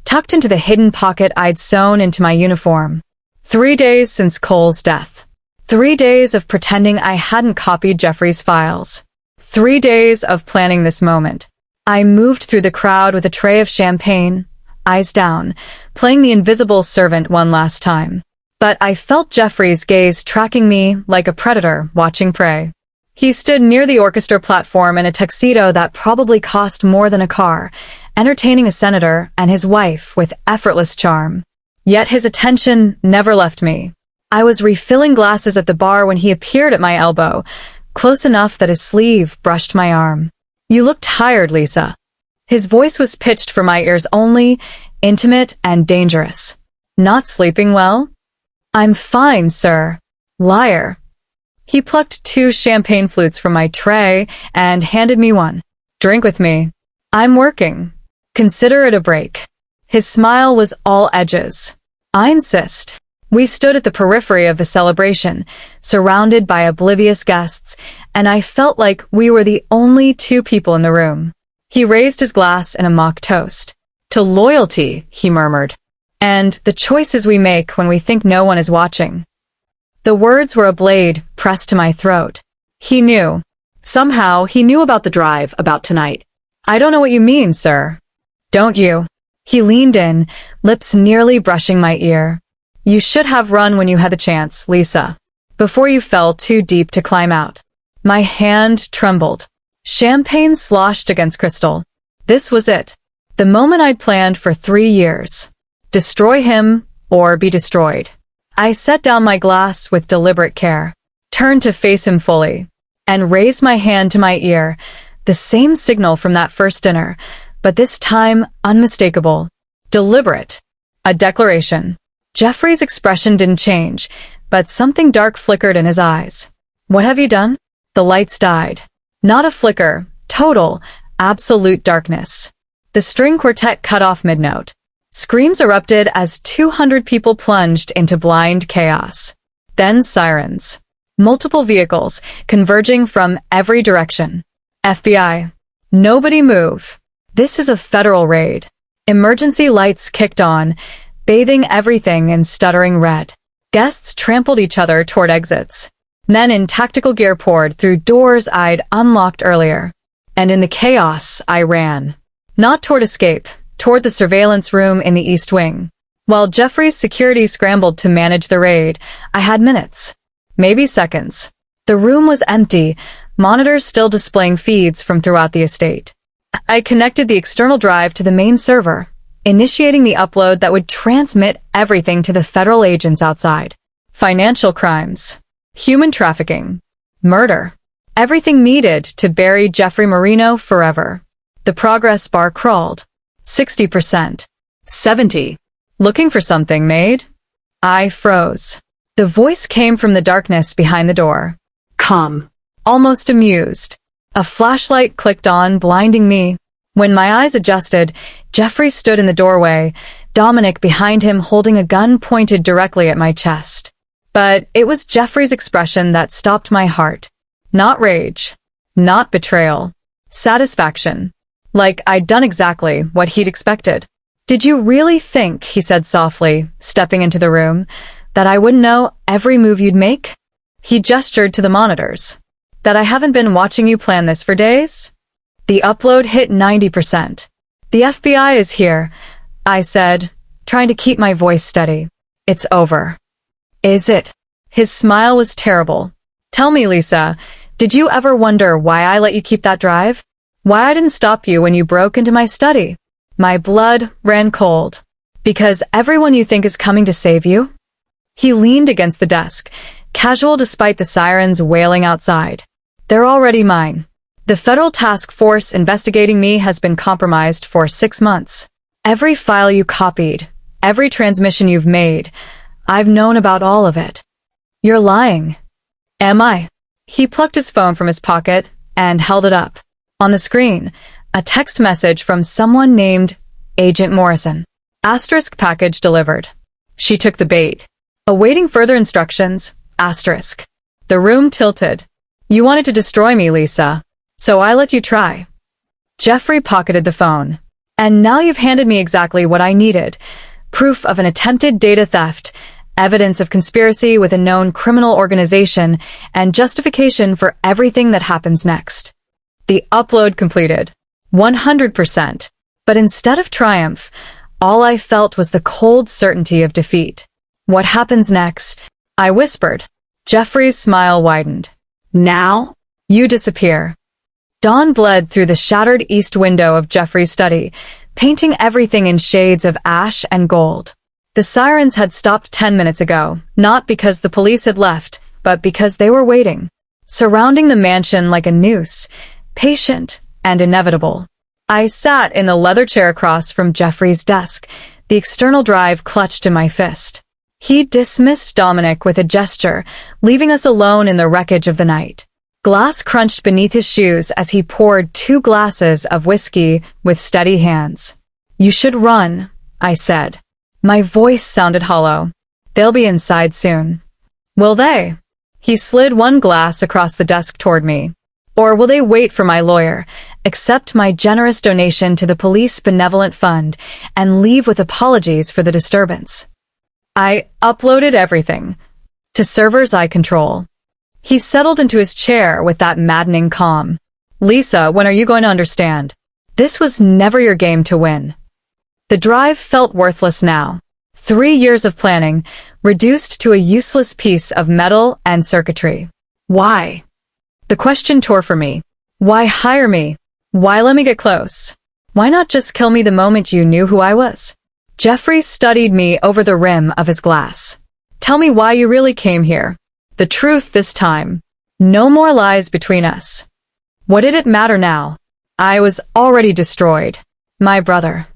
tucked into the hidden pocket I'd sewn into my uniform. 3 days since Cole's death. 3 days of pretending I hadn't copied Jeffrey's files. 3 days of planning this moment. I moved through the crowd with a tray of champagne, eyes down, playing the invisible servant one last time. But I felt Jeffrey's gaze tracking me like a predator watching prey. He stood near the orchestra platform in a tuxedo that probably cost more than a car, entertaining a senator and his wife with effortless charm. Yet his attention never left me. I was refilling glasses at the bar when he appeared at my elbow, close enough that his sleeve brushed my arm. You look tired, Lisa. His voice was pitched for my ears only, intimate and dangerous. Not sleeping well? I'm fine, sir. Liar. He plucked 2 champagne flutes from my tray and handed me one. Drink with me. I'm working. Consider it a break. His smile was all edges. I insist. We stood at the periphery of the celebration, surrounded by oblivious guests, and I felt like we were the only 2 people in the room. He raised his glass in a mock toast. To loyalty, he murmured. And the choices we make when we think no one is watching. The words were a blade pressed to my throat. He knew. Somehow, he knew about the drive, about tonight. I don't know what you mean, sir. Don't you? He leaned in, lips nearly brushing my ear. You should have run when you had the chance, Lisa. Before you fell too deep to climb out. My hand trembled. Champagne sloshed against crystal. This was it. The moment I'd planned for 3 years. Destroy him or be destroyed. I set down my glass with deliberate care, turned to face him fully, and raised my hand to my ear, the same signal from that first dinner, but this time unmistakable, deliberate, a declaration. Jeffrey's expression didn't change, but something dark flickered in his eyes. What have you done? The lights died. Not a flicker, total, absolute darkness. The string quartet cut off mid-note. Screams erupted as 200 people plunged into blind chaos. Then sirens. Multiple vehicles converging from every direction. FBI. Nobody move. This is a federal raid. Emergency lights kicked on, bathing everything in stuttering red. Guests trampled each other toward exits. Men in tactical gear poured through doors I'd unlocked earlier. And in the chaos, I ran. Not toward escape, toward the surveillance room in the East Wing. While Jeffrey's security scrambled to manage the raid, I had minutes. Maybe seconds. The room was empty, monitors still displaying feeds from throughout the estate. I connected the external drive to the main server, initiating the upload that would transmit everything to the federal agents outside. Financial crimes, human trafficking, murder, everything needed to bury Jeffrey Marino forever. The progress bar crawled. 60%. 70. Looking for something, Maid? I froze. The voice came from the darkness behind the door. Come. Almost amused. A flashlight clicked on, blinding me. When my eyes adjusted, Jeffrey stood in the doorway, Dominic behind him holding a gun pointed directly at my chest. But it was Jeffrey's expression that stopped my heart. Not rage. Not betrayal. Satisfaction. Like I'd done exactly what he'd expected. Did you really think, he said softly, stepping into the room, that I wouldn't know every move you'd make? He gestured to the monitors. That I haven't been watching you plan this for days? The upload hit 90%. The FBI is here, I said, trying to keep my voice steady. It's over. Is it? His smile was terrible. Tell me, Lisa, did you ever wonder why I let you keep that drive? Why I didn't stop you when you broke into my study? My blood ran cold. Because everyone you think is coming to save you? He leaned against the desk, casual despite the sirens wailing outside. They're already mine. The federal task force investigating me has been compromised for 6 months. Every file you copied, every transmission you've made, I've known about all of it. You're lying. Am I? He plucked his phone from his pocket and held it up. On the screen, a text message from someone named Agent Morrison. Asterisk package delivered. She took the bait. Awaiting further instructions, asterisk. The room tilted. You wanted to destroy me, Lisa, so I let you try. Jeffrey pocketed the phone. And now you've handed me exactly what I needed. Proof of an attempted data theft, evidence of conspiracy with a known criminal organization, and justification for everything that happens next. The upload completed. 100%. But instead of triumph, all I felt was the cold certainty of defeat. What happens next? I whispered. Jeffrey's smile widened. Now? You disappear. Dawn bled through the shattered east window of Jeffrey's study, painting everything in shades of ash and gold. The sirens had stopped 10 minutes ago, not because the police had left, but because they were waiting, surrounding the mansion like a noose, patient and inevitable. I sat in the leather chair across from Jeffrey's desk, the external drive clutched in my fist. He dismissed Dominic with a gesture, leaving us alone in the wreckage of the night. Glass crunched beneath his shoes as he poured 2 glasses of whiskey with steady hands. You should run, I said. My voice sounded hollow. They'll be inside soon. Will they? He slid 1 glass across the desk toward me. Or will they wait for my lawyer, accept my generous donation to the police benevolent fund, and leave with apologies for the disturbance? I uploaded everything to servers I control. He settled into his chair with that maddening calm. Lisa, when are you going to understand? This was never your game to win. The drive felt worthless now. 3 years of planning, reduced to a useless piece of metal and circuitry. Why? The question tore for me. Why hire me? Why let me get close? Why not just kill me the moment you knew who I was? Jeffrey studied me over the rim of his glass. Tell me why you really came here. The truth this time. No more lies between us. What did it matter now? I was already destroyed. My brother.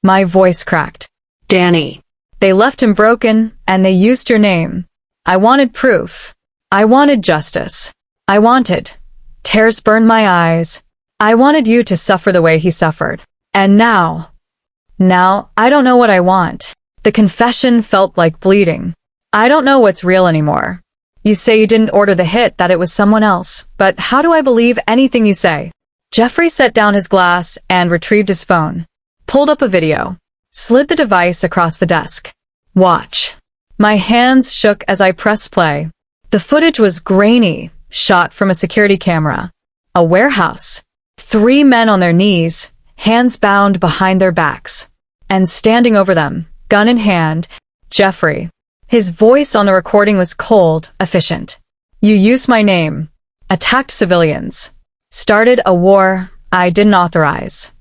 My voice cracked. Danny. They left him broken, and they used your name. I wanted proof. I wanted justice. I wanted. Tears burned my eyes. I wanted you to suffer the way he suffered. And now I don't know what I want. The confession felt like bleeding. I don't know what's real anymore. You say you didn't order the hit, that it was someone else, but how do I believe anything you say? Jeffrey set down his glass and retrieved his phone. Pulled up a video. Slid the device across the desk. Watch. My hands shook as I pressed play. The footage was grainy, shot from a security camera. A warehouse. 3 men on their knees, hands bound behind their backs. And standing over them, gun in hand, Jeffrey. His voice on the recording was cold, efficient. You used my name. Attacked civilians. Started a war I didn't authorize.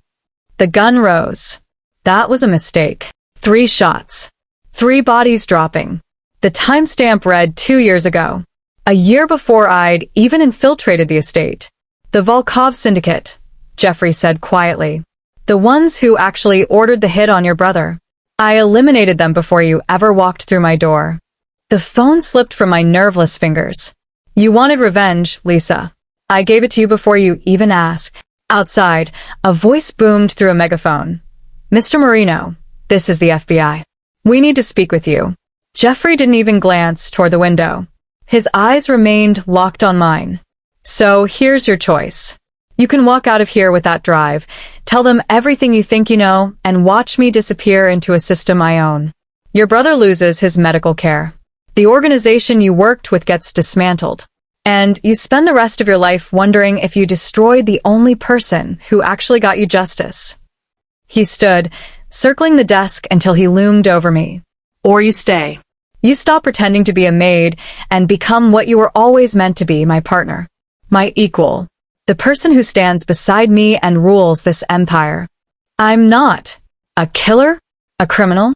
The gun rose. That was a mistake. 3 shots. 3 bodies dropping. The timestamp read 2 years ago. A year before I'd even infiltrated the estate. The Volkov syndicate, Jeffrey said quietly. The ones who actually ordered the hit on your brother. I eliminated them before you ever walked through my door. The phone slipped from my nerveless fingers. You wanted revenge, Lisa. I gave it to you before you even asked. Outside, a voice boomed through a megaphone. Mr. Marino, this is the FBI. We need to speak with you. Jeffrey didn't even glance toward the window. His eyes remained locked on mine. So here's your choice. You can walk out of here with that drive, tell them everything you think you know, and watch me disappear into a system I own. Your brother loses his medical care. The organization you worked with gets dismantled. And you spend the rest of your life wondering if you destroyed the only person who actually got you justice. He stood, circling the desk until he loomed over me. Or you stay. You stop pretending to be a maid and become what you were always meant to be, my partner. My equal. The person who stands beside me and rules this empire. I'm not a killer, a criminal.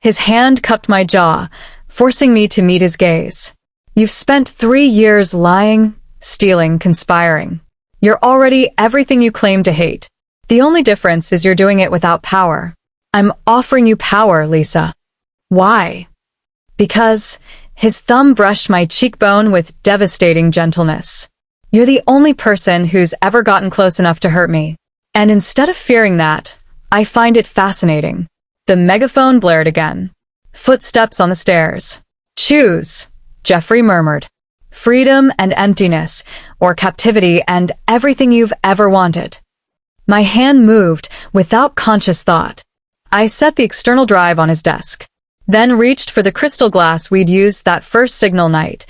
His hand cupped my jaw, forcing me to meet his gaze. You've spent 3 years lying, stealing, conspiring. You're already everything you claim to hate. The only difference is you're doing it without power. I'm offering you power, Lisa. Why? Because his thumb brushed my cheekbone with devastating gentleness. You're the only person who's ever gotten close enough to hurt me. And instead of fearing that, I find it fascinating. The megaphone blared again. Footsteps on the stairs. Choose, Jeffrey murmured. Freedom and emptiness, or captivity and everything you've ever wanted. My hand moved without conscious thought. I set the external drive on his desk, then reached for the crystal glass we'd used that first signal night,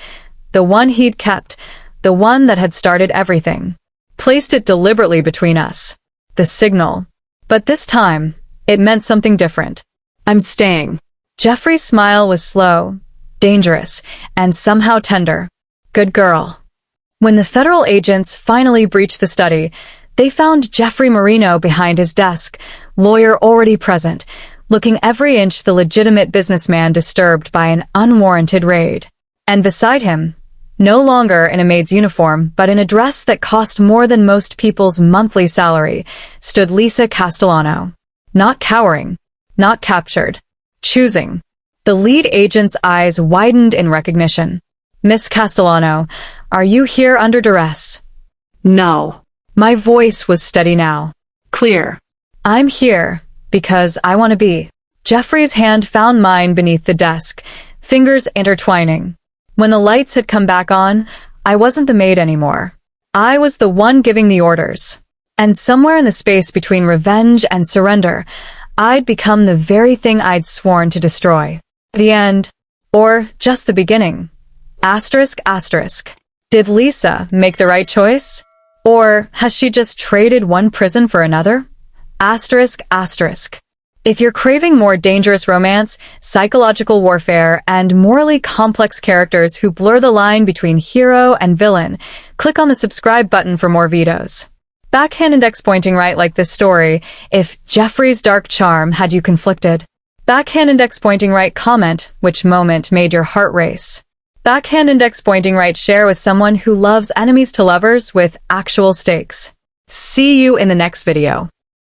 the one he'd kept, the one that had started everything. Placed it deliberately between us. The signal. But this time, it meant something different. I'm staying. Jeffrey's smile was slow, dangerous, and somehow tender. Good girl. When the federal agents finally breached the study, they found Jeffrey Marino behind his desk, lawyer already present, looking every inch the legitimate businessman disturbed by an unwarranted raid. And beside him, no longer in a maid's uniform, but in a dress that cost more than most people's monthly salary, stood Lisa Castellano. Not cowering, not captured, choosing. The lead agent's eyes widened in recognition. Miss Castellano, are you here under duress? No. My voice was steady now. Clear. I'm here because I want to be. Jeffrey's hand found mine beneath the desk, fingers intertwining. When the lights had come back on, I wasn't the maid anymore. I was the one giving the orders. And somewhere in the space between revenge and surrender, I'd become the very thing I'd sworn to destroy. The end. Or just the beginning. Asterisk, asterisk. Did Lisa make the right choice? Or has she just traded one prison for another? Asterisk, asterisk. If you're craving more dangerous romance, psychological warfare, and morally complex characters who blur the line between hero and villain, click on the subscribe button for more videos. Backhand index pointing right like this story, if Jeffrey's dark charm had you conflicted. Backhand index pointing right comment which moment made your heart race. Backhand index pointing right share with someone who loves enemies to lovers with actual stakes. See you in the next video.